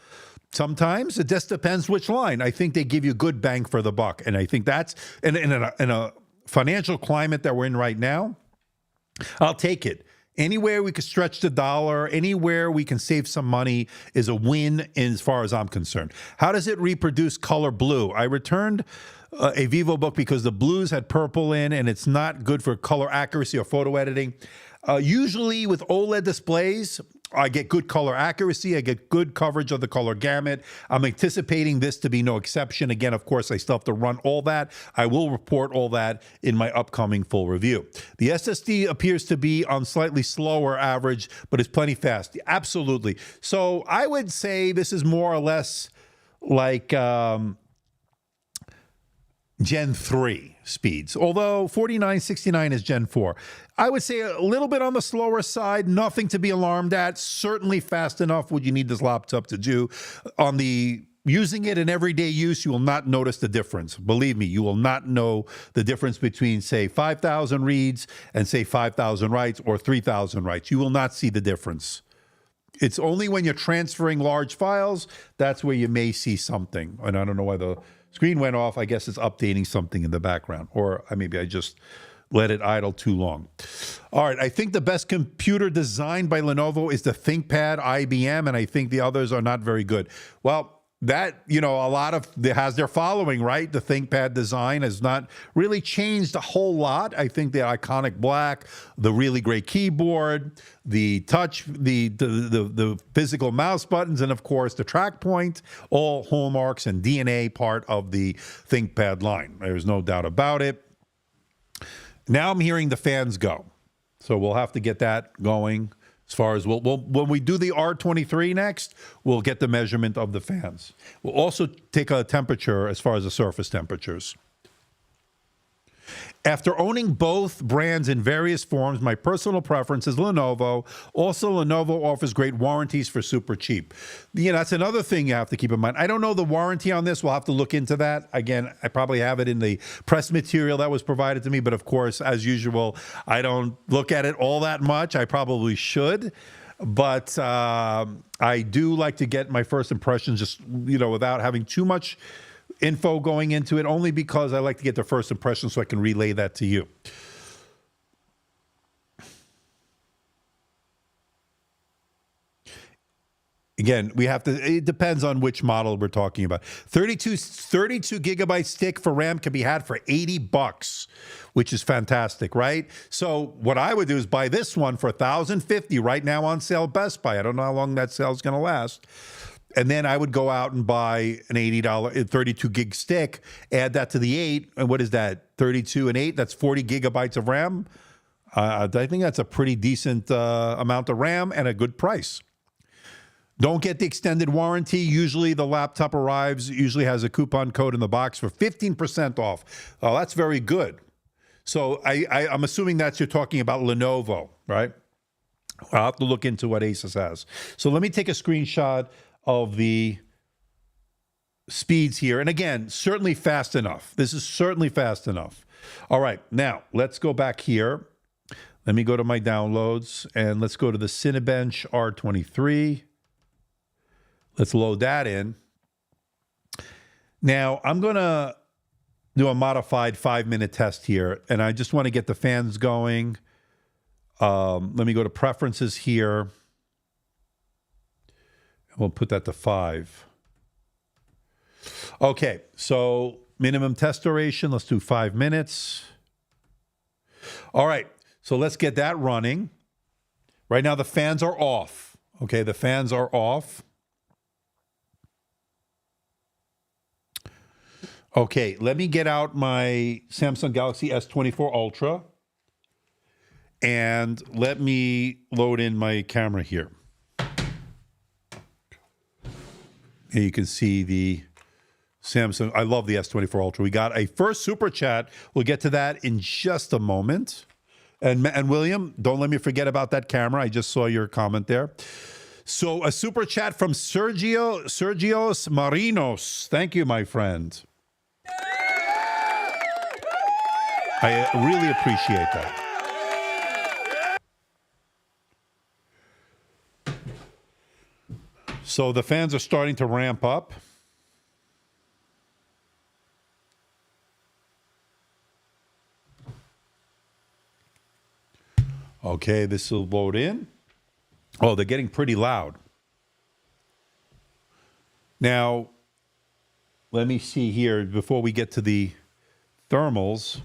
Sometimes it just depends which line. I think they give you good bang for the buck. And I think that's, in a financial climate that we're in right now, I'll take it. Anywhere we could stretch the dollar, anywhere we can save some money is a win as far as I'm concerned. How does it reproduce color blue? I returned a Vivobook because the blues had purple in, and it's not good for color accuracy or photo editing. Usually with OLED displays, I get good color accuracy. I get good coverage of the color gamut. I'm anticipating this to be no exception. Again, of course, I still have to run all that. I will report all that in my upcoming full review. The SSD appears to be on slightly slower average, but it's plenty fast. Absolutely. So I would say this is more or less like Gen 3 speeds, although 4969 is Gen 4. I would say a little bit on the slower side, nothing to be alarmed at, certainly fast enough what you need this laptop to do. On the using it in everyday use, you will not notice the difference. Believe me, you will not know the difference between, say, 5,000 reads and, say, 5,000 writes or 3,000 writes. You will not see the difference. It's only when you're transferring large files, that's where you may see something. And I don't know why the screen went off. I guess it's updating something in the background, or maybe I just let it idle too long. All right, I think the best computer designed by Lenovo is the ThinkPad IBM, and I think the others are not very good. Well, that, a lot of it has their following, right? The ThinkPad design has not really changed a whole lot. I think the iconic black, the really great keyboard, the touch, the physical mouse buttons, and of course the track point, all hallmarks and DNA part of the ThinkPad line. There's no doubt about it. Now I'm hearing the fans go. So we'll have to get that going. As far as when we do the R23 next, we'll get the measurement of the fans. We'll also take a temperature as far as the surface temperatures. After owning both brands in various forms, my personal preference is Lenovo. Also, Lenovo offers great warranties for super cheap. That's another thing you have to keep in mind. I don't know the warranty on this. We'll have to look into that. Again, I probably have it in the press material that was provided to me, but of course, as usual, I don't look at it all that much. I probably should. But I do like to get my first impressions just, without having too much info going into it, only because I like to get the first impression so I can relay that to you. Again, it depends on which model we're talking about. 32 gigabyte stick for RAM can be had for $80, which is fantastic, right? So what I would do is buy this one for $1,050 right now on sale Best Buy. I don't know how long that sale is going to last. And then I would go out and buy an $80 32 gig stick, add that to the 8, and what is that? 32 and 8, that's 40 gigabytes of RAM. I think that's a pretty decent amount of RAM and a good price. Don't get the extended warranty. Usually the laptop usually has a coupon code in the box for 15% off. Oh, that's very good. So I'm assuming you're talking about Lenovo, right? I'll have to look into what Asus has. So let me take a screenshot of the speeds here. And again, certainly fast enough. This is certainly fast enough. All right, now let's go back here. Let me go to my downloads and let's go to the Cinebench R23. Let's load that in. Now I'm going to do a modified 5-minute test here, and I just want to get the fans going. Let me go to preferences here. We'll put that to 5. Okay, so minimum test duration, let's do 5 minutes. All right, so let's get that running. Right now the fans are off. Okay, the fans are off. Okay, let me get out my Samsung Galaxy S24 Ultra and let me load in my camera here. And you can see the Samsung. I love the S24 Ultra. We got a first super chat. We'll get to that in just a moment. And William, don't let me forget about that camera. I just saw your comment there. So a super chat from Sergios Marinos. Thank you, my friend. I really appreciate that. So the fans are starting to ramp up. Okay, this will load in. Oh, they're getting pretty loud. Now, let me see here before we get to the thermals.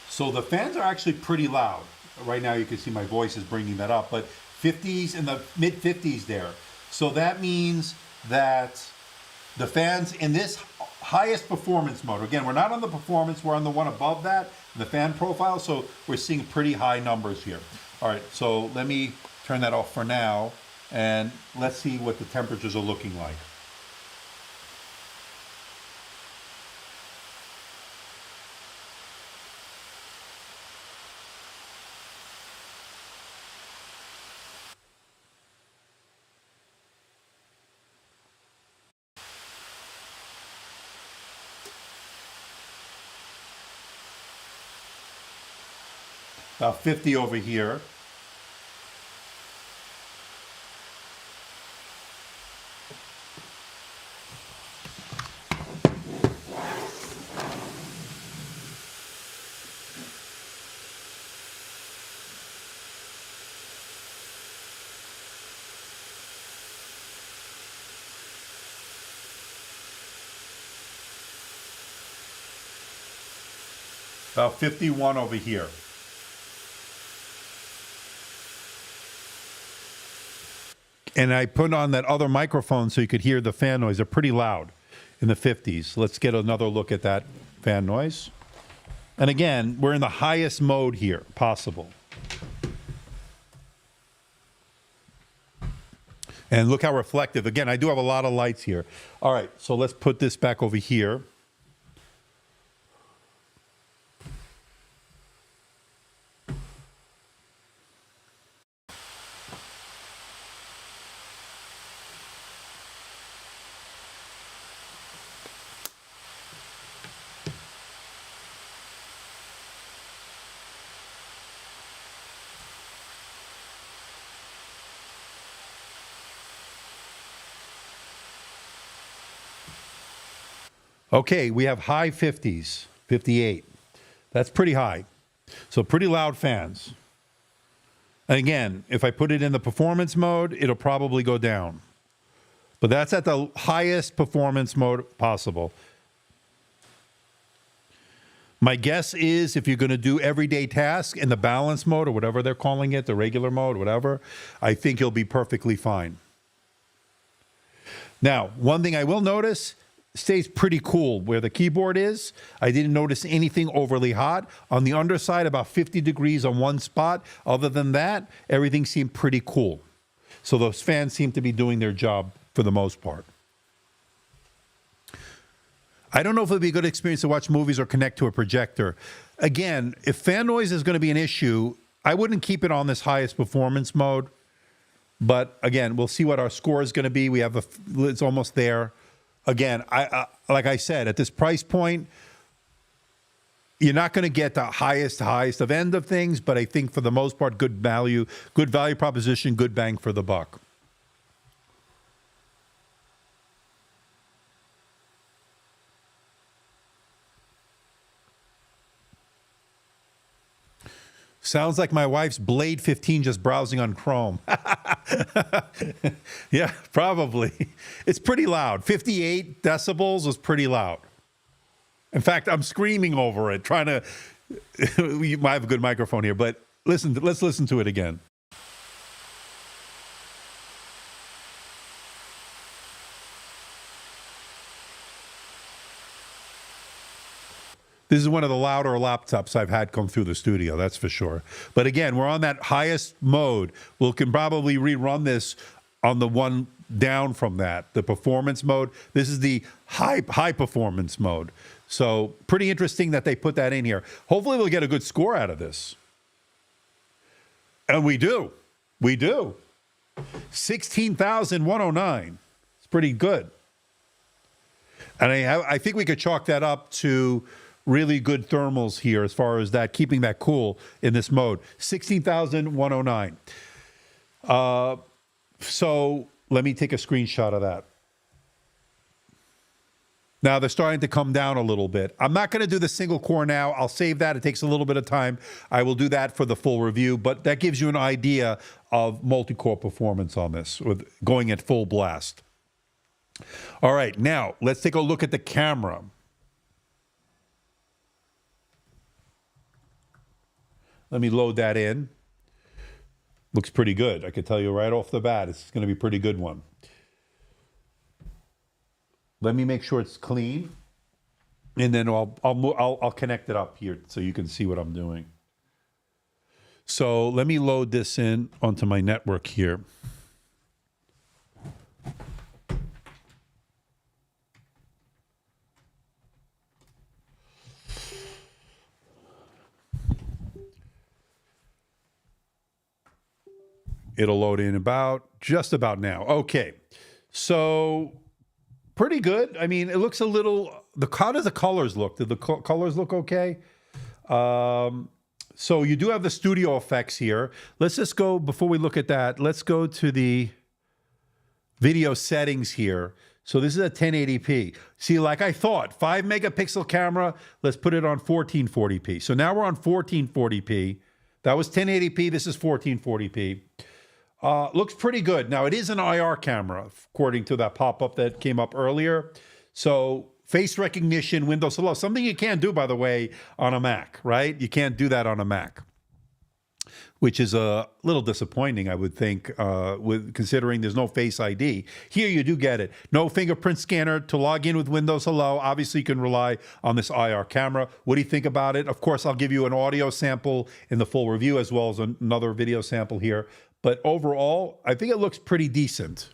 So the fans are actually pretty loud. Right now you can see my voice is bringing that up, but 50s in the mid 50s there. So that means that the fans in this highest performance mode, again, we're not on the performance, we're on the one above that, the fan profile, so we're seeing pretty high numbers here. All right, so let me turn that off for now, and let's see what the temperatures are looking like. About 50 over here. About 51 over here. And I put on that other microphone so you could hear the fan noise. They're pretty loud in the 50s. Let's get another look at that fan noise. And again, we're in the highest mode here possible. And look how reflective. Again, I do have a lot of lights here. All right, so let's put this back over here. Okay, we have high 50s, 58. That's pretty high. So pretty loud fans. And again, if I put it in the performance mode, it'll probably go down. But that's at the highest performance mode possible. My guess is if you're going to do everyday tasks in the balance mode or whatever they're calling it, the regular mode, whatever, I think you'll be perfectly fine. Now, one thing I will notice, stays pretty cool where the keyboard is. I didn't notice anything overly hot. On the underside, about 50 degrees on one spot. Other than that, everything seemed pretty cool. So those fans seem to be doing their job for the most part. I don't know if it'll be a good experience to watch movies or connect to a projector. Again, if fan noise is going to be an issue, I wouldn't keep it on this highest performance mode. But again, we'll see what our score is going to be. It's almost there. Again, like I said, at this price point, you're not going to get the highest of end of things, but I think for the most part, good value proposition, good bang for the buck. Sounds like my wife's Blade 15 just browsing on Chrome. Yeah, probably. It's pretty loud. 58 decibels is pretty loud. In fact, I'm screaming over it, trying to... You might have a good microphone here, but let's listen to it again. This is one of the louder laptops I've had come through the studio, that's for sure. But again, we're on that highest mode. We can probably rerun this on the one down from that, the performance mode. This is the high performance mode. So pretty interesting that they put that in here. Hopefully we'll get a good score out of this. And we do. We do. 16,109. It's pretty good. And I think we could chalk that up to really good thermals here as far as that, keeping that cool in this mode. 16,109. So let me take a screenshot of that. Now they're starting to come down a little bit. I'm not going to do the single core now. I'll save that. It takes a little bit of time. I will do that for the full review, but that gives you an idea of multi-core performance on this with going at full blast. All right, now let's take a look at the camera. Let me load that in. Looks pretty good. I can tell you right off the bat, it's going to be a pretty good one. Let me make sure it's clean, and then I'll connect it up here so you can see what I'm doing. So let me load this in onto my network here. It'll load in just about now. Okay, so pretty good. I mean, it looks a little, how does the colors look? Did the colors look okay? So you do have the studio effects here. Let's just go, before we look at that, let's go to the video settings here. So this is a 1080p. See, like I thought, 5 megapixel camera, let's put it on 1440p. So now we're on 1440p. That was 1080p, this is 1440p. Looks pretty good. Now, it is an IR camera, according to that pop-up that came up earlier. So face recognition, Windows Hello, something you can't do, by the way, on a Mac, right? You can't do that on a Mac. which is a little disappointing, I would think, with considering there's no Face ID. Here you do get it. No fingerprint scanner to log in with Windows Hello. Obviously, you can rely on this IR camera. What do you think about it? Of course, I'll give you an audio sample in the full review as well as another video sample here. But overall, I think it looks pretty decent.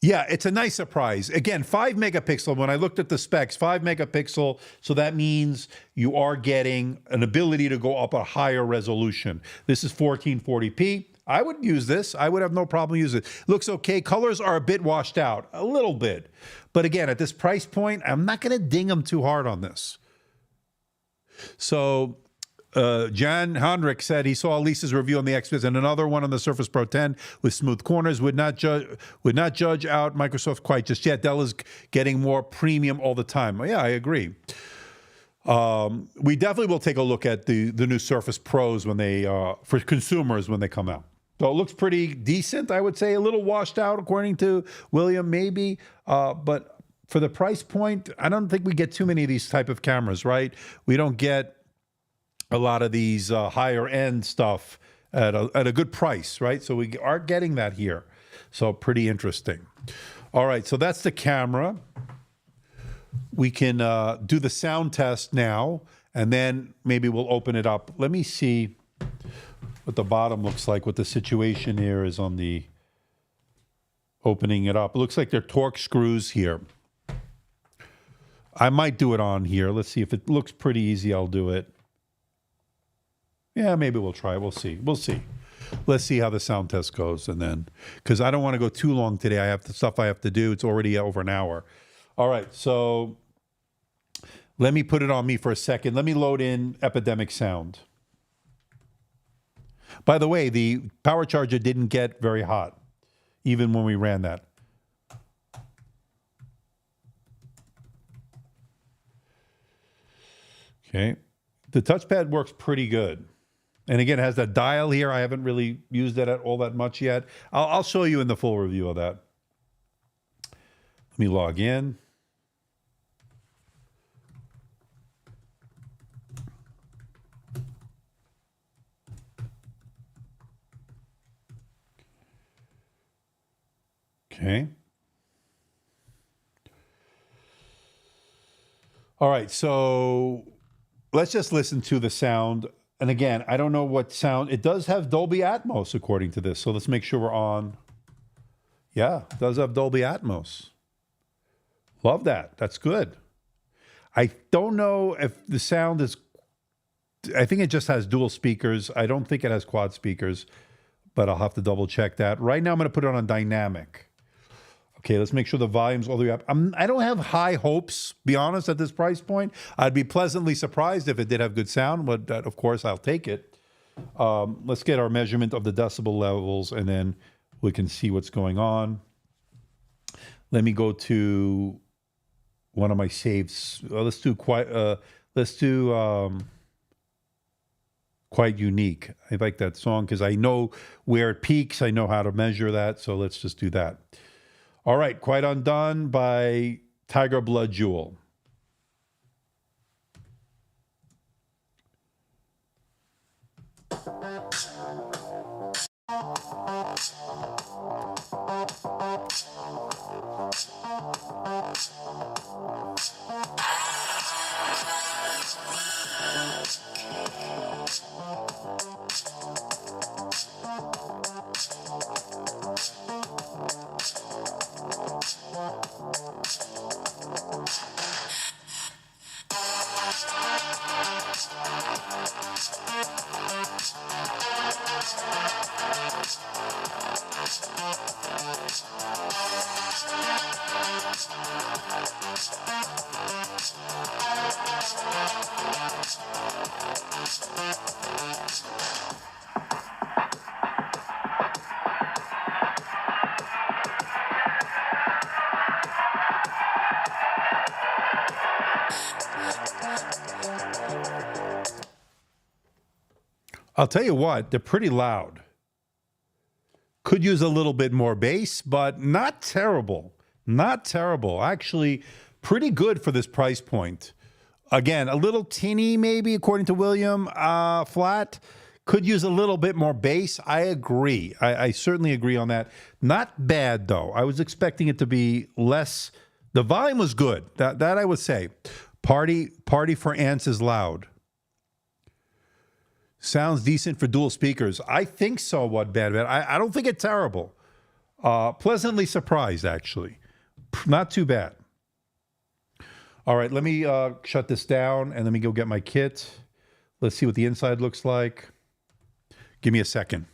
Yeah, it's a nice surprise. Again, 5 megapixel. When I looked at the specs, 5 megapixel. So that means you are getting an ability to go up a higher resolution. This is 1440p. I would use this. I would have no problem using it. Looks okay. Colors are a bit washed out, a little bit. But again, at this price point, I'm not going to ding them too hard on this. So Jan Heinrich said he saw Lisa's review on the XViz and another one on the Surface Pro 10 with smooth corners. Would not judge out Microsoft quite just yet. Dell is getting more premium all the time. Yeah, I agree. We definitely will take a look at the new Surface Pros when they for consumers when they come out. So it looks pretty decent, I would say. A little washed out, according to William, maybe. But for the price point, I don't think we get too many of these type of cameras, right? We don't get a lot of these higher end stuff at a good price, right? So we are getting that here. So pretty interesting. All right, so that's the camera. We can do the sound test now, and then maybe we'll open it up. Let me see what the bottom looks like, what the situation here is on the opening it up. It looks like they're Torx screws here. I might do it on here. Let's see if it looks pretty easy. I'll do it. Yeah, maybe we'll try it. We'll see. We'll see. Let's see how the sound test goes, and then because I don't want to go too long today. I have the stuff I have to do. It's already over an hour. All right, so let me put it on me for a second. Let me load in Epidemic Sound. By the way, the power charger didn't get very hot, even when we ran that. Okay, the touchpad works pretty good. And again, it has that dial here. I haven't really used that all that much yet. I'll show you in the full review of that. Let me log in. Okay. All right, so let's just listen to the sound. And again, I don't know what sound. It does have Dolby Atmos, according to this. So let's make sure we're on. Yeah, it does have Dolby Atmos. Love that. That's good. I don't know if the sound is... I think it just has dual speakers. I don't think it has quad speakers, but I'll have to double check that. Right now, I'm going to put it on dynamic. Okay, let's make sure the volume's all the way up. I don't have high hopes, be honest, at this price point. I'd be pleasantly surprised if it did have good sound, but of course, I'll take it. Let's get our measurement of the decibel levels, and then we can see what's going on. Let me go to one of my saves. Let's do Quite Unique. I like that song because I know where it peaks. I know how to measure that, so let's just do that. All right, Quite Undone by Tiger Blood Jewel. I'll tell you what, they're pretty loud. Could use a little bit more bass, but not terrible. Not terrible. Actually, pretty good for this price point. Again, a little tinny maybe, according to William, flat. Could use a little bit more bass. I agree. I certainly agree on that. Not bad, though. I was expecting it to be less. The volume was good. That I would say. Party for Ants is loud. Sounds decent for dual speakers. I think so, what bad. I don't think it's terrible. Pleasantly surprised, actually. Not too bad. All right, let me shut this down and let me go get my kit. Let's see what the inside looks like. Give me a second.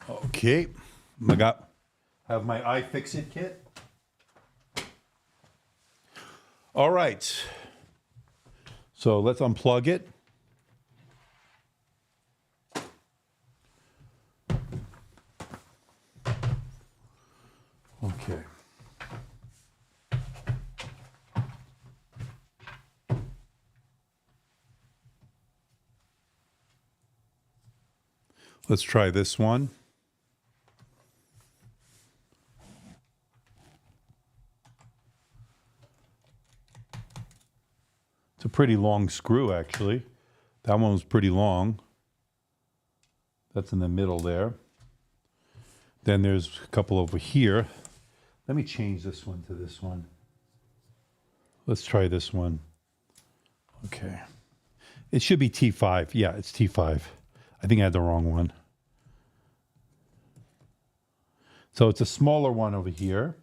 Okay, have my iFixit kit. All right, so let's unplug it. Okay. Let's try this one. It's a pretty long screw, actually. That one was pretty long. That's in the middle there. Then there's a couple over here. Let me change this one to this one. Let's try this one. Okay. It should be T5. Yeah, it's T5. I think I had the wrong one. So it's a smaller one over here.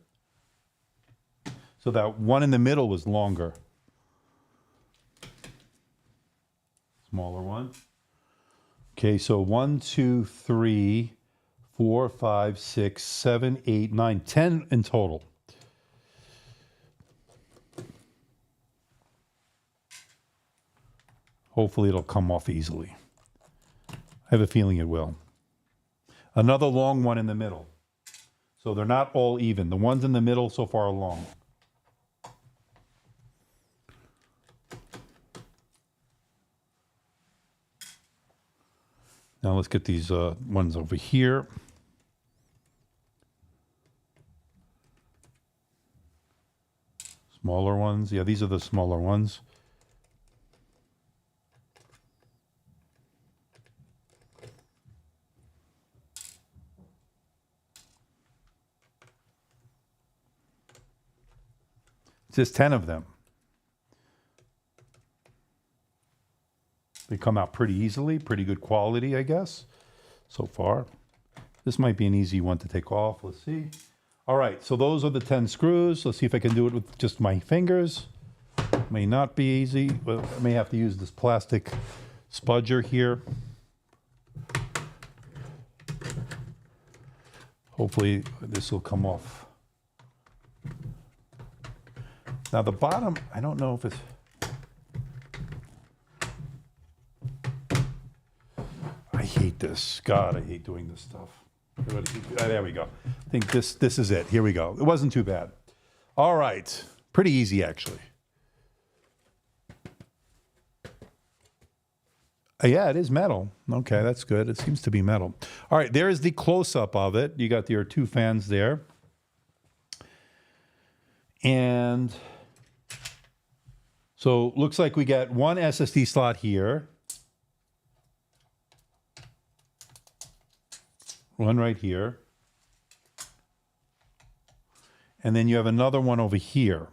So that one in the middle was longer. Smaller one. Okay, so 1, 2, 3, 4, 5, 6, 7, 8, 9, 10 in total. Hopefully it'll come off easily. I have a feeling it will. Another long one in the middle. So they're not all even. The ones in the middle so far are long. Now let's get these ones over here. Smaller ones. Yeah, these are the smaller ones. Just 10 of them. They come out pretty easily, pretty good quality, I guess, so far. This might be an easy one to take off. Let's see. All right, so those are the 10 screws. Let's see if I can do it with just my fingers. May not be easy, but I may have to use this plastic spudger here. Hopefully this will come off. Now the bottom, I don't know if it's... I hate this. God, I hate doing this stuff. There we go. I think this is it. Here we go. It wasn't too bad. All right. Pretty easy, actually. Yeah, it is metal. Okay, that's good. It seems to be metal. All right, there is the close-up of it. You got your two fans there. And so looks like we got one SSD slot here. One right here. And then you have another one over here.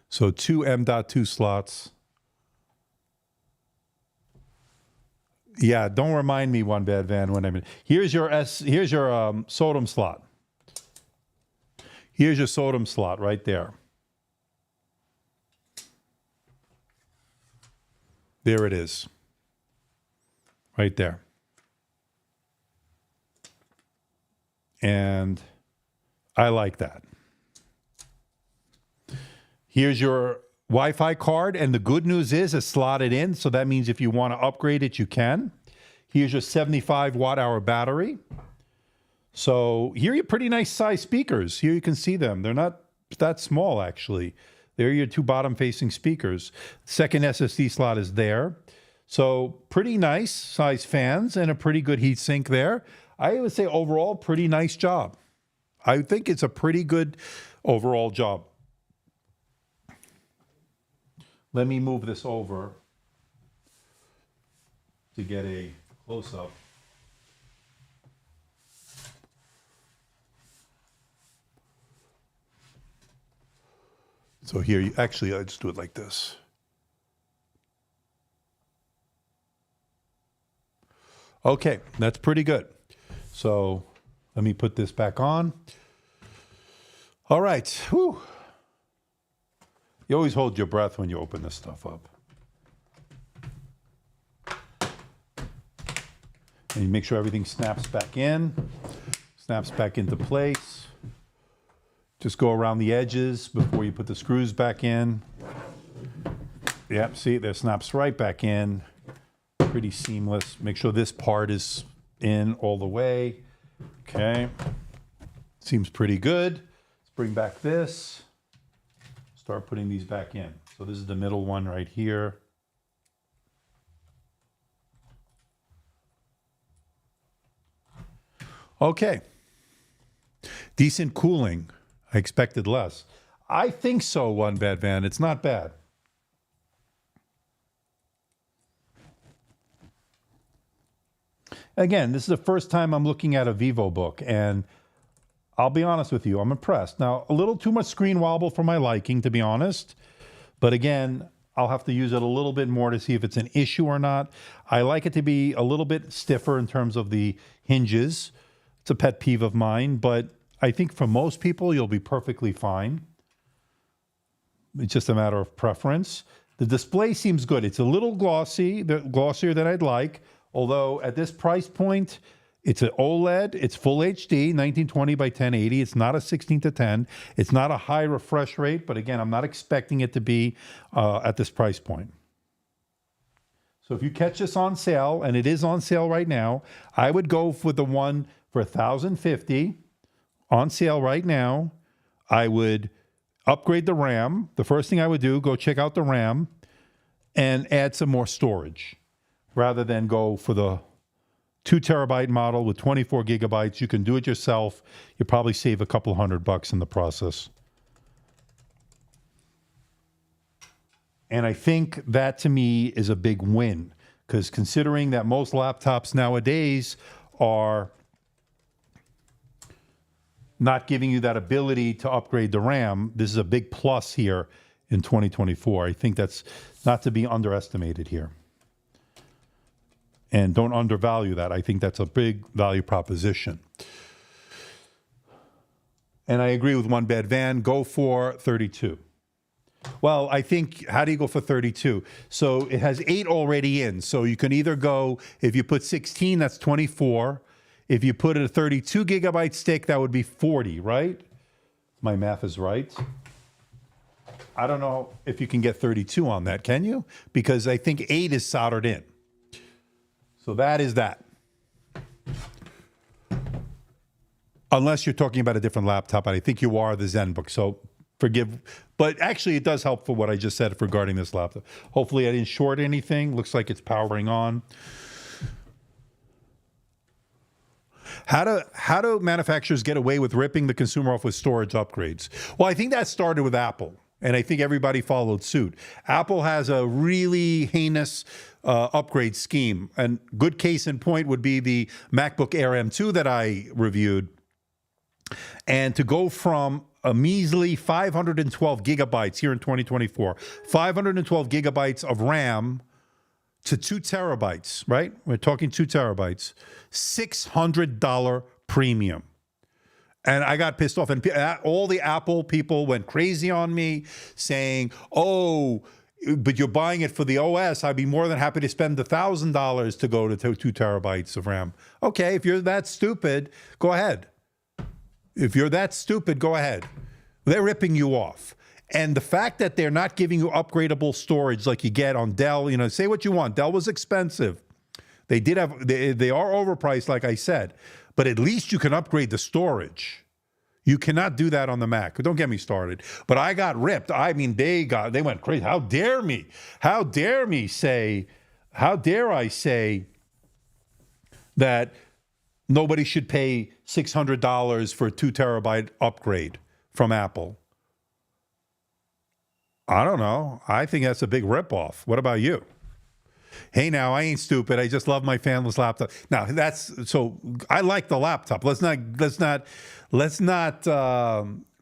So two M.2 slots. Yeah, don't remind me, One Bad Van, when I'm in. Here's your SODIMM slot. Here's your SODIMM slot right there. There it is. Right there. And I like that. Here's your Wi-Fi card, and the good news is it's slotted in, so that means if you want to upgrade it, you can. Here's your 75 watt-hour battery. So here are your pretty nice size speakers. Here you can see them. They're not that small, actually. They're your two bottom-facing speakers. Second SSD slot is there. So pretty nice size fans and a pretty good heat sink there. I would say overall, pretty nice job. I think it's a pretty good overall job. Let me move this over to get a close-up. So here, actually, I just do it like this. Okay, that's pretty good. So let me put this back on. All right. Whew. You always hold your breath when you open this stuff up. And you make sure everything snaps back in, snaps back into place. Just go around the edges before you put the screws back in. Yep, see, there snaps right back in. Pretty seamless. Make sure this part is in all the way. Okay. Seems pretty good. Let's bring back this. Start putting these back in. So this is the middle one right here. Okay. Decent cooling. I expected less. I think so, One Bad Van. It's not bad. Again, this is the first time I'm looking at a Vivobook, and I'll be honest with you, I'm impressed. Now, a little too much screen wobble for my liking, to be honest. But again, I'll have to use it a little bit more to see if it's an issue or not. I like it to be a little bit stiffer in terms of the hinges. It's a pet peeve of mine, but I think for most people, you'll be perfectly fine. It's just a matter of preference. The display seems good. It's a little glossy, glossier than I'd like, although at this price point, it's an OLED, it's full HD, 1920 by 1080. It's not a 16:10. It's not a high refresh rate, but again, I'm not expecting it to be at this price point. So if you catch this on sale, and it is on sale right now, I would go for the one for $1,050 on sale right now. I would upgrade the RAM. The first thing I would do, go check out the RAM and add some more storage rather than go for the 2 terabyte model with 24 gigabytes. You can do it yourself. You probably save a couple $100 in the process. And I think that to me is a big win, because considering that most laptops nowadays are not giving you that ability to upgrade the RAM, this is a big plus here in 2024. I think that's not to be underestimated here. And don't undervalue that. I think that's a big value proposition. And I agree with One Bad Van. Go for 32. Well, I think, how do you go for 32? So it has 8 already in. So you can either go, if you put 16, that's 24. If you put a 32 gigabyte stick, that would be 40, right? My math is right. I don't know if you can get 32 on that, can you? Because I think 8 is soldered in. So that is that. Unless you're talking about a different laptop, and I think you are the ZenBook, so forgive. But actually, it does help for what I just said regarding this laptop. Hopefully, I didn't short anything. Looks like it's powering on. How do manufacturers get away with ripping the consumer off with storage upgrades? Well, I think that started with Apple, and I think everybody followed suit. Apple has a really heinous upgrade scheme, and good case in point would be the MacBook Air M2 that I reviewed. And to go from a measly 512 gigabytes here in 2024, 512 gigabytes of RAM to 2 terabytes, right? We're talking 2 terabytes, $600 premium. And I got pissed off, and all the Apple people went crazy on me saying, oh, but you're buying it for the OS. I'd be more than happy to spend the $1,000 to go to 2 terabytes of RAM. Okay, if you're that stupid, go ahead. If you're that stupid, go ahead. They're ripping you off. And the fact that they're not giving you upgradable storage like you get on Dell, you know, say what you want. Dell was expensive. They are overpriced, like I said. but at least you can upgrade the storage. You cannot do that on the Mac. Don't get me started. But I got ripped. I mean, they went crazy. How dare me? How dare I say that nobody should pay $600 for a 2 terabyte upgrade from Apple? I don't know. I think that's a big ripoff. What about you? Hey, now, I ain't stupid. I just love my fanless laptop. Now, I like the laptop. Let's not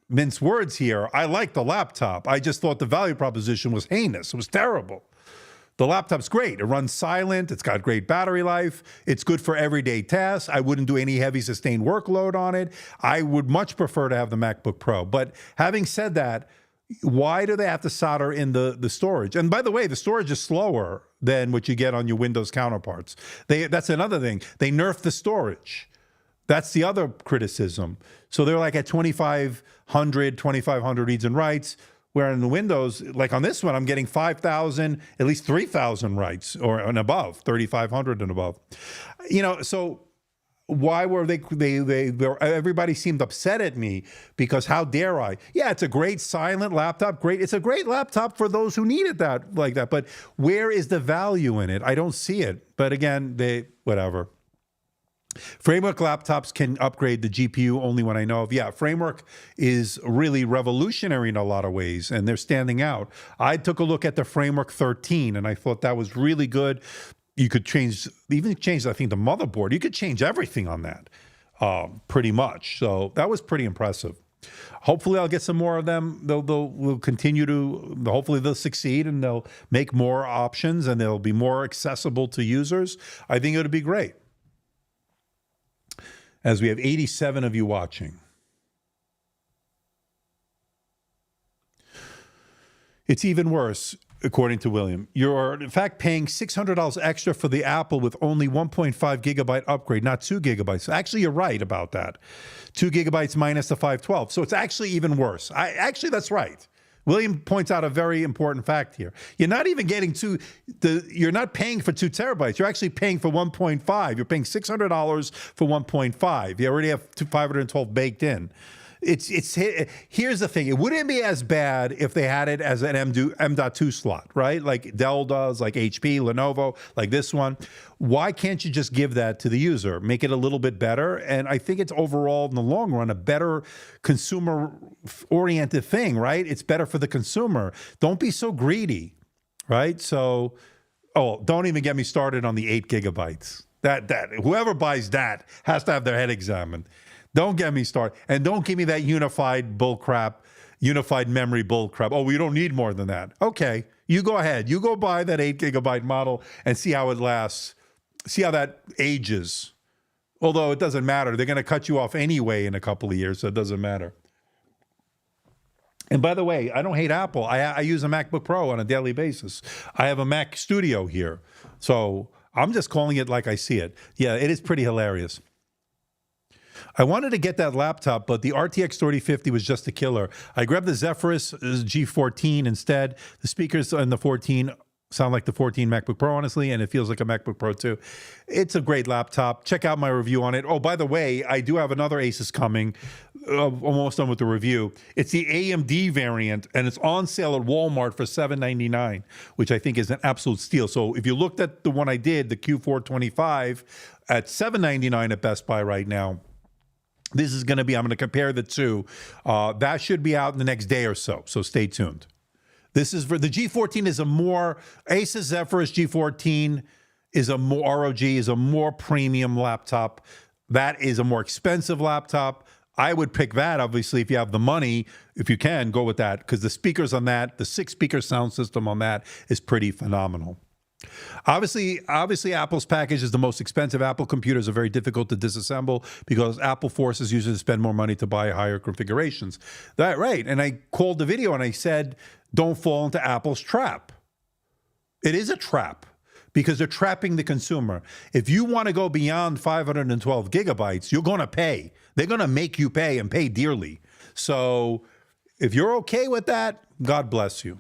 mince words here. I like the laptop. I just thought the value proposition was heinous. It was terrible. The laptop's great. It runs silent. It's got great battery life. It's good for everyday tasks. I wouldn't do any heavy sustained workload on it. I would much prefer to have the MacBook Pro. But having said that, why do they have to solder in the storage? And by the way, the storage is slower than what you get on your Windows counterparts. That's another thing. They nerfed the storage. That's the other criticism. So they're like at 2,500 reads and writes, where in the Windows, like on this one, I'm getting 5,000, at least 3,000 writes and above, 3,500 and above. So why were everybody seemed upset at me because how dare I? Yeah, it's a great silent laptop. It's a great laptop for those who need it like that. But where is the value in it? I don't see it. But again, whatever. Framework laptops can upgrade the GPU only when I know of. Yeah, Framework is really revolutionary in a lot of ways, and they're standing out. I took a look at the Framework 13, and I thought that was really good. You could change, I think, the motherboard. You could change everything on that, pretty much. So that was pretty impressive. Hopefully, I'll get some more of them. They'll continue to. Hopefully, they'll succeed and they'll make more options and they'll be more accessible to users. I think it'll be great. As we have 87 of you watching. It's even worse, according to William. You're, in fact, paying $600 extra for the Apple with only 1.5 gigabyte upgrade, not 2 gigabytes. Actually, you're right about that. 2 gigabytes minus the 512. So it's actually even worse. That's right. William points out a very important fact here. You're not even getting you're not paying for 2 terabytes. You're actually paying for 1.5. You're paying $600 for 1.5. You already have 512 baked in. Here's the thing. It wouldn't be as bad if they had it as an M.2 slot, right? Like Dell does, like HP, Lenovo, like this one. Why can't you just give that to the user? Make it a little bit better. And I think it's overall, in the long run, a better consumer-oriented thing, right? It's better for the consumer. Don't be so greedy, right? So, don't even get me started on the 8 gigabytes. That whoever buys that has to have their head examined. Don't get me started. And don't give me that unified memory bullcrap. Oh, we don't need more than that. Okay, you go ahead. You go buy that 8 gigabyte model and see how it lasts. See how that ages. Although it doesn't matter. They're going to cut you off anyway in a couple of years, so it doesn't matter. And by the way, I don't hate Apple. I use a MacBook Pro on a daily basis. I have a Mac Studio here. So I'm just calling it like I see it. Yeah, it is pretty hilarious. I wanted to get that laptop, but the RTX 3050 was just a killer. I grabbed the Zephyrus G14 instead. The speakers in the 14 sound like the 14 MacBook Pro, honestly, and it feels like a MacBook Pro too. It's a great laptop. Check out my review on it. Oh, by the way, I do have another Asus coming. Almost done with the review. It's the AMD variant, and it's on sale at Walmart for $799, which I think is an absolute steal. So if you looked at the one I did, the Q425, at $799 at Best Buy right now, this is going to be, I'm going to compare the two. That should be out in the next day or so, so stay tuned. This is for the G14 is a more, Asus Zephyrus G14 is a more, ROG is a more premium laptop. That is a more expensive laptop. I would pick that, obviously, if you have the money. If you can, go with that, because the speakers on that, the 6-speaker sound system on that is pretty phenomenal. Obviously, Apple's package is the most expensive. Apple computers are very difficult to disassemble because Apple forces users to spend more money to buy higher configurations. That right. And I called the video and I said, don't fall into Apple's trap. It is a trap because they're trapping the consumer. If you want to go beyond 512 gigabytes, you're going to pay. They're going to make you pay and pay dearly. So if you're okay with that, God bless you.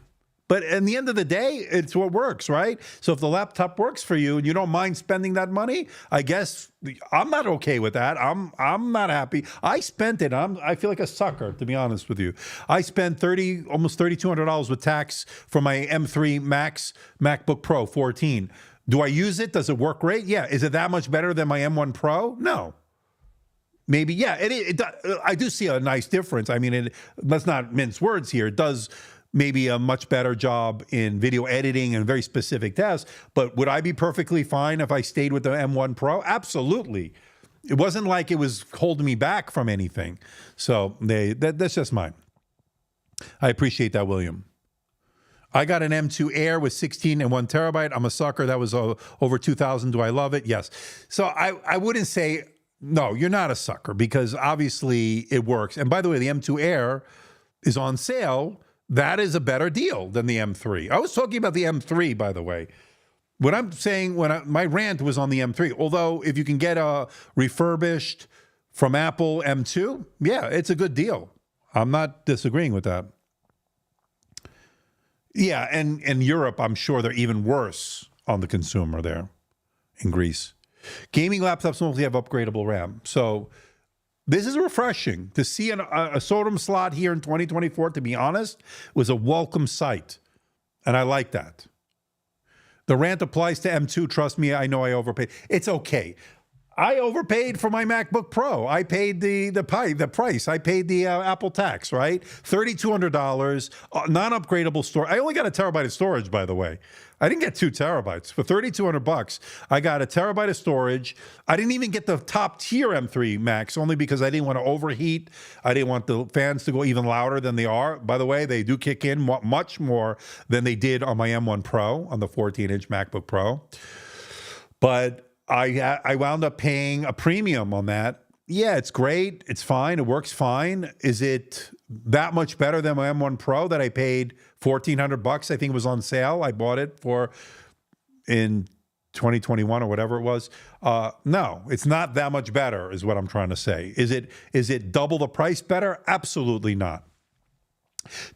But in the end of the day, it's what works, right? So if the laptop works for you and you don't mind spending that money, I guess I'm not okay with that. I'm not happy. I spent it. I feel like a sucker, to be honest with you. I spent almost $3,200 with tax for my M3 Max MacBook Pro 14. Do I use it? Does it work great? Yeah. Is it that much better than my M1 Pro? No. Maybe, yeah. I do see a nice difference. I mean, let's not mince words here. It does maybe a much better job in video editing and very specific tasks. But would I be perfectly fine if I stayed with the M1 Pro? Absolutely. It wasn't like it was holding me back from anything. So that's just mine. I appreciate that, William. I got an M2 Air with 16 and 1 terabyte. I'm a sucker. That was over 2,000. Do I love it? Yes. So I wouldn't say, no, you're not a sucker, because obviously it works. And by the way, the M2 Air is on sale. That is a better deal than the M3. I was talking about the M3, by the way. What I'm saying, my rant was on the M3. Although if you can get a refurbished from Apple M2, yeah, it's a good deal. I'm not disagreeing with that. Yeah, and in Europe, I'm sure they're even worse on the consumer there in Greece. Gaming laptops mostly have upgradable RAM. So this is refreshing. To see a SODIMM slot here in 2024, to be honest, was a welcome sight. And I like that. The rant applies to M2. Trust me, I know I overpaid. It's okay. I overpaid for my MacBook Pro. I paid the price. I paid the Apple tax, right? $3,200, non-upgradable storage. I only got a terabyte of storage, by the way. I didn't get 2 terabytes. For $3,200, I got a terabyte of storage. I didn't even get the top tier M3 Max, only because I didn't want to overheat. I didn't want the fans to go even louder than they are. By the way, they do kick in much more than they did on my M1 Pro, on the 14-inch MacBook Pro. But I wound up paying a premium on that. Yeah, it's great. It's fine. It works fine. Is it that much better than my M1 Pro that I paid $1,400? I think it was on sale. I bought it in 2021 or whatever it was. No, it's not that much better, is what I'm trying to say. Is it double the price better? Absolutely not.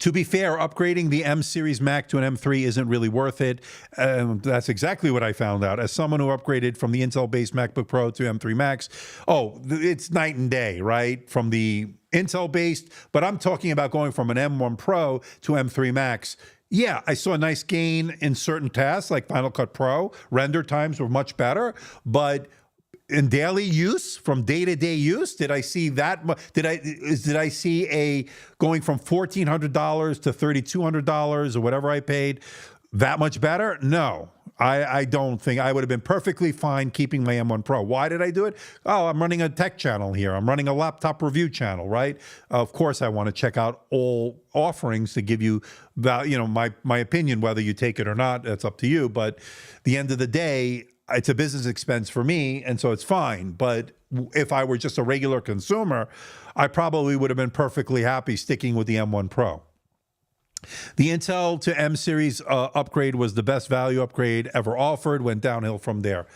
To be fair, upgrading the M series Mac to an M3 isn't really worth it. That's exactly what I found out. As someone who upgraded from the Intel-based MacBook Pro to M3 Max, it's night and day, right? From the Intel-based, but I'm talking about going from an M1 Pro to M3 Max. Yeah, I saw a nice gain in certain tasks like Final Cut Pro. Render times were much better, but in daily use, from day-to-day use, did I see that? Did I see a going from $1,400 to $3,200 or whatever I paid that much better? No, I don't think. I would have been perfectly fine keeping my M1 Pro. Why did I do it? Oh, I'm running a tech channel here. I'm running a laptop review channel, right? Of course, I want to check out all offerings to give you my opinion, whether you take it or not. That's up to you. But at the end of the day, it's a business expense for me, and so it's fine. But if I were just a regular consumer, I probably would have been perfectly happy sticking with the M1 Pro. The Intel to M series upgrade was the best value upgrade ever offered, went downhill from there.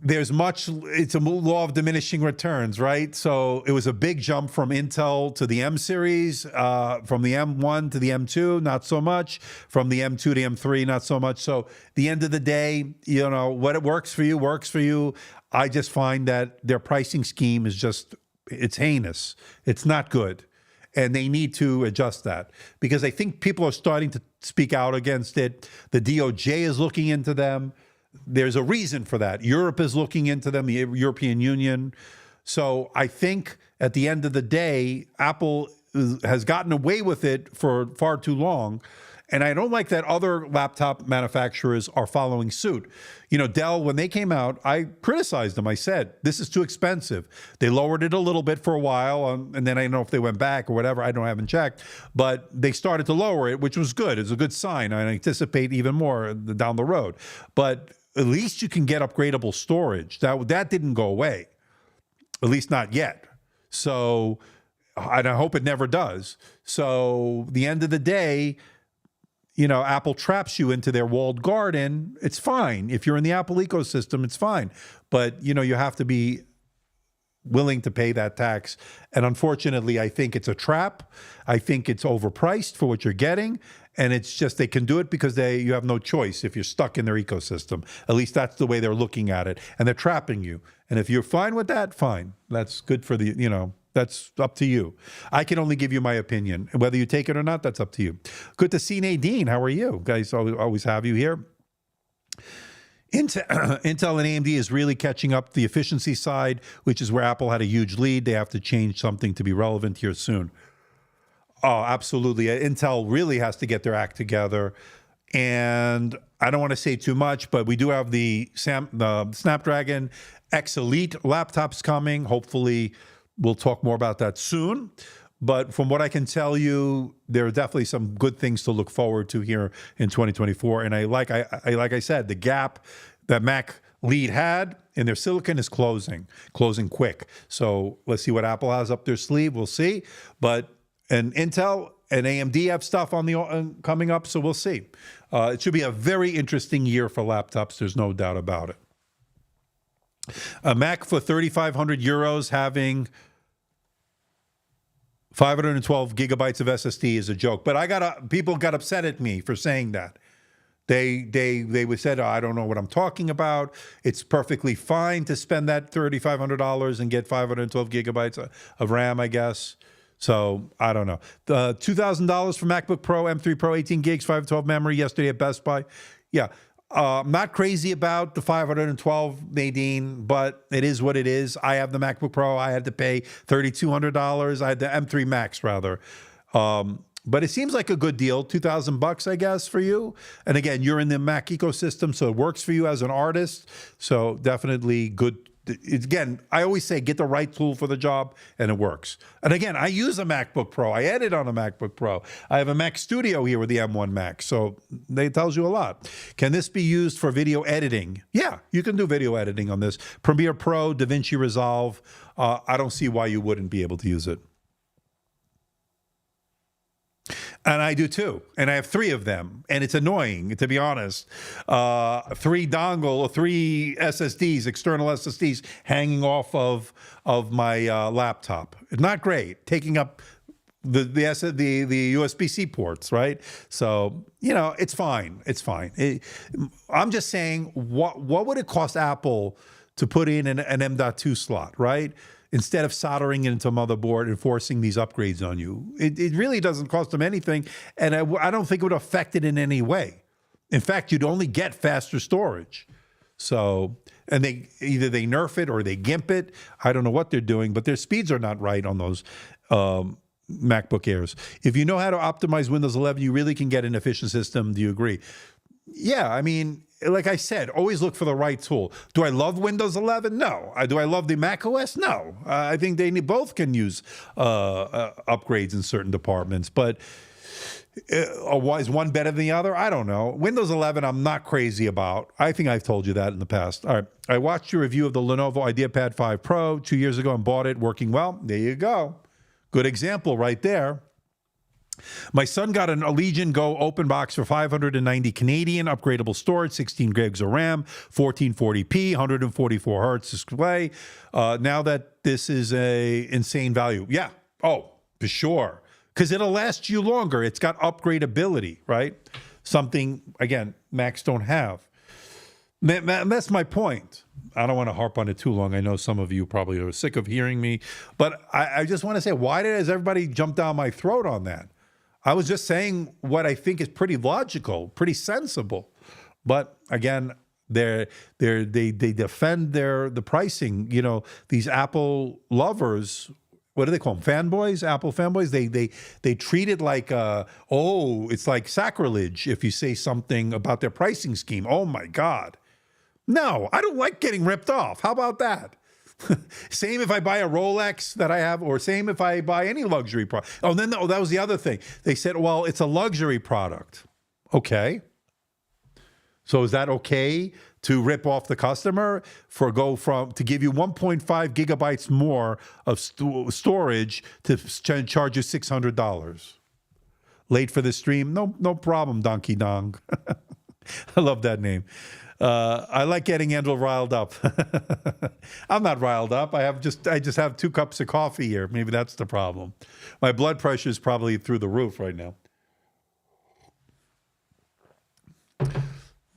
It's a law of diminishing returns, right? So it was a big jump from Intel to the M series, from the M1 to the M2, not so much. From the M2 to the M3, not so much. So the end of the day, what works for you, works for you. I just find that their pricing scheme is it's heinous. It's not good. And they need to adjust that, because I think people are starting to speak out against it. The DOJ is looking into them. There's a reason for that. Europe is looking into them, the European Union. So I think at the end of the day, Apple has gotten away with it for far too long. And I don't like that other laptop manufacturers are following suit. Dell, when they came out, I criticized them. I said, this is too expensive. They lowered it a little bit for a while, and then I don't know if they went back or whatever. I haven't checked. But they started to lower it, which was good. It's a good sign. I anticipate even more down the road. But at least you can get upgradable storage. That didn't go away, at least not yet. So, and I hope it never does. So, the end of the day, Apple traps you into their walled garden. It's fine. If you're in the Apple ecosystem, it's fine. But, you have to be willing to pay that tax. And unfortunately, I think it's a trap. I think it's overpriced for what you're getting. And it's just they can do it because you have no choice if you're stuck in their ecosystem. At least that's the way they're looking at it. And they're trapping you. And if you're fine with that, fine. That's good for that's up to you. I can only give you my opinion. Whether you take it or not, that's up to you. Good to see Nadine. How are you? Guys, always have you here. Intel and AMD is really catching up the efficiency side, which is where Apple had a huge lead. They have to change something to be relevant here soon. Oh, absolutely. Intel really has to get their act together. And I don't want to say too much, but we do have the Snapdragon X Elite laptops coming. Hopefully, we'll talk more about that soon. But from what I can tell you, there are definitely some good things to look forward to here in 2024. And like I said, the gap that Mac lead had in their silicon is closing quick. So let's see what Apple has up their sleeve. We'll see. And Intel and AMD have stuff on the coming up, so we'll see. It should be a very interesting year for laptops. There's no doubt about it. A Mac for 3,500 euros having 512 gigabytes of SSD is a joke. But people got upset at me for saying that. They said, I don't know what I'm talking about. It's perfectly fine to spend that $3,500 and get 512 gigabytes of RAM, I guess. So I don't know. The $2,000 for MacBook Pro, M3 Pro, 18 gigs, 512 memory yesterday at Best Buy. Yeah. I'm not crazy about the 512, Nadine, but it is what it is. I have the MacBook Pro. I had to pay $3,200. I had the M3 Max, rather. But it seems like a good deal, $2,000, I guess, for you. And again, you're in the Mac ecosystem, so it works for you as an artist. So definitely good. Again, I always say get the right tool for the job, and it works. And again, I use a MacBook Pro. I edit on a MacBook Pro. I have a Mac Studio here with the M1 Max, so it tells you a lot. Can this be used for video editing? Yeah, you can do video editing on this. Premiere Pro, DaVinci Resolve. I don't see why you wouldn't be able to use it. And I do too. And I have 3 of them. And it's annoying, to be honest. 3 SSDs, external SSDs, hanging off of my laptop. Not great. Taking up the USB-C ports, right? So, it's fine. It's fine. I'm just saying, what would it cost Apple to put in an M.2 slot, right? Instead of soldering it into a motherboard and forcing these upgrades on you. It really doesn't cost them anything, and I don't think it would affect it in any way. In fact, you'd only get faster storage. So, and either they nerf it or they gimp it. I don't know what they're doing, but their speeds are not right on those MacBook Airs. If you know how to optimize Windows 11, you really can get an efficient system. Do you agree? Yeah, I mean, like I said, always look for the right tool. Do I love Windows 11? No. Do I love the Mac OS? No. I think both can use upgrades in certain departments. But is one better than the other? I don't know. Windows 11, I'm not crazy about. I think I've told you that in the past. All right. I watched your review of the Lenovo IdeaPad 5 Pro 2 years ago and bought it. Working well. There you go. Good example right there. My son got an Allegiant Go open box for 590 Canadian, upgradable storage, 16 gigs of RAM, 1440p, 144 hertz display. Now that this is a insane value. Yeah. Oh, for sure. Because it'll last you longer. It's got upgradeability, right? Something, again, Macs don't have. That's my point. I don't want to harp on it too long. I know some of you probably are sick of hearing me. But I just want to say, why does everybody jump down my throat on that? I was just saying what I think is pretty logical, pretty sensible. But again, they defend the pricing. These Apple lovers, what do they call them? Fanboys, Apple fanboys. They treat it like it's like sacrilege if you say something about their pricing scheme. Oh my God. No, I don't like getting ripped off. How about that? Same if I buy a Rolex that I have, or same if I buy any luxury product. That was the other thing. They said, well, it's a luxury product. Okay. So is that okay to rip off the customer to give you 1.5 gigabytes more of storage to charge you $600? Late for the stream? No problem, Donkey Dong. I love that name. I like getting Andrew riled up. I'm not riled up. I just have 2 cups of coffee here. Maybe that's the problem. My blood pressure is probably through the roof right now.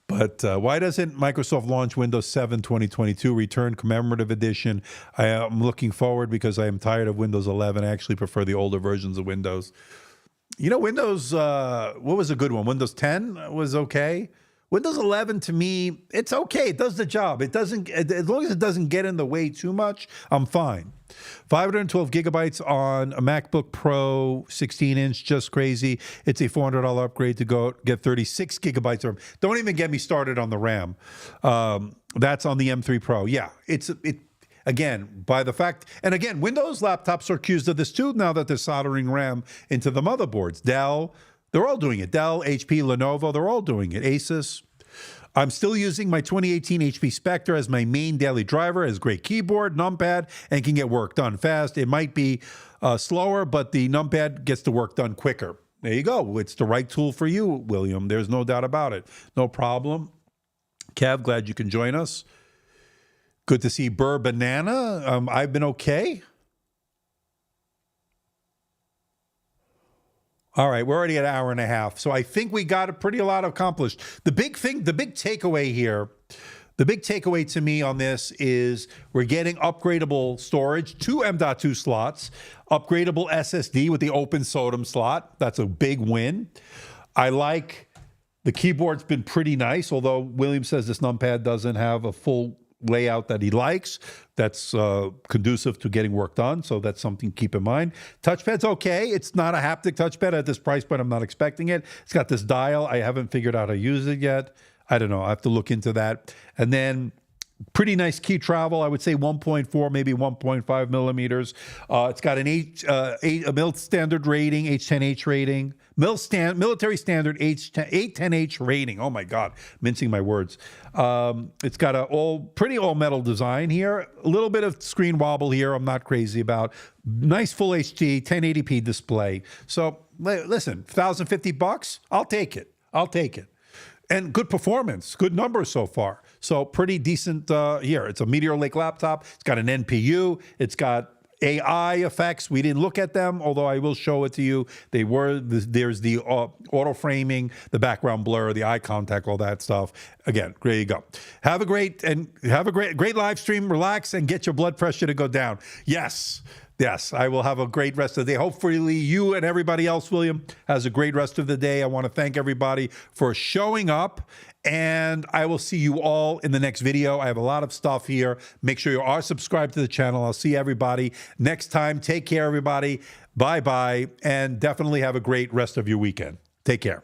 But why doesn't Microsoft launch Windows 7 2022 Return Commemorative Edition? I am looking forward because I am tired of Windows 11. I actually prefer the older versions of Windows. You know, Windows, what was a good one? Windows 10 was okay. Windows 11, to me, it's okay. It does the job. It doesn't, as long as it doesn't get in the way too much, I'm fine. 512 gigabytes on a MacBook Pro 16-inch, just crazy. It's a $400 upgrade to go get 36 gigabytes of RAM. Don't even get me started on the RAM. That's on the M3 Pro. Yeah, again, by the fact, and again, Windows laptops are accused of this too now that they're soldering RAM into the motherboards. Dell, they're all doing it. Dell, HP, Lenovo, they're all doing it. Asus. I'm still using my 2018 HP Spectre as my main daily driver. It has great keyboard, numpad, and can get work done fast. It might be slower, but the numpad gets the work done quicker. There you go. It's the right tool for you, William. There's no doubt about it. No problem. Kev, glad you can join us. Good to see Burr Banana. I've been okay. All right, we're already at an hour and a half. So I think we got a lot accomplished. The big takeaway here, the big takeaway to me on this is we're getting upgradable storage, 2 M.2 slots, upgradable SSD with the open SODIMM slot. That's a big win. I like the keyboard's been pretty nice, although William says this numpad doesn't have a full layout that he likes. That's conducive to getting work done, so that's something to keep in mind. Touchpad's okay. It's not a haptic touchpad at this price point. I'm not expecting it. It's got this dial. I haven't figured out how to use it yet. I don't know. I have to look into that. And then pretty nice key travel. I would say 1.4, maybe 1.5 millimeters. It's got an a mil standard rating, H10H rating, military standard 810H rating. Oh my God, mincing my words. It's got a pretty all metal design here. A little bit of screen wobble here. I'm not crazy about. Nice full HD 1080p display. So listen, $1,050. I'll take it. I'll take it. And good performance, good numbers so far. So pretty decent here. It's a Meteor Lake laptop. It's got an NPU. It's got AI effects. We didn't look at them, although I will show it to you. There's the auto framing, the background blur, the eye contact, all that stuff. Again, there you go. Have a great live stream. Relax and get your blood pressure to go down. Yes, I will have a great rest of the day. Hopefully you and everybody else, William, has a great rest of the day. I want to thank everybody for showing up, and I will see you all in the next video. I have a lot of stuff here. Make sure you are subscribed to the channel. I'll see everybody next time. Take care, everybody. Bye-bye, and definitely have a great rest of your weekend. Take care.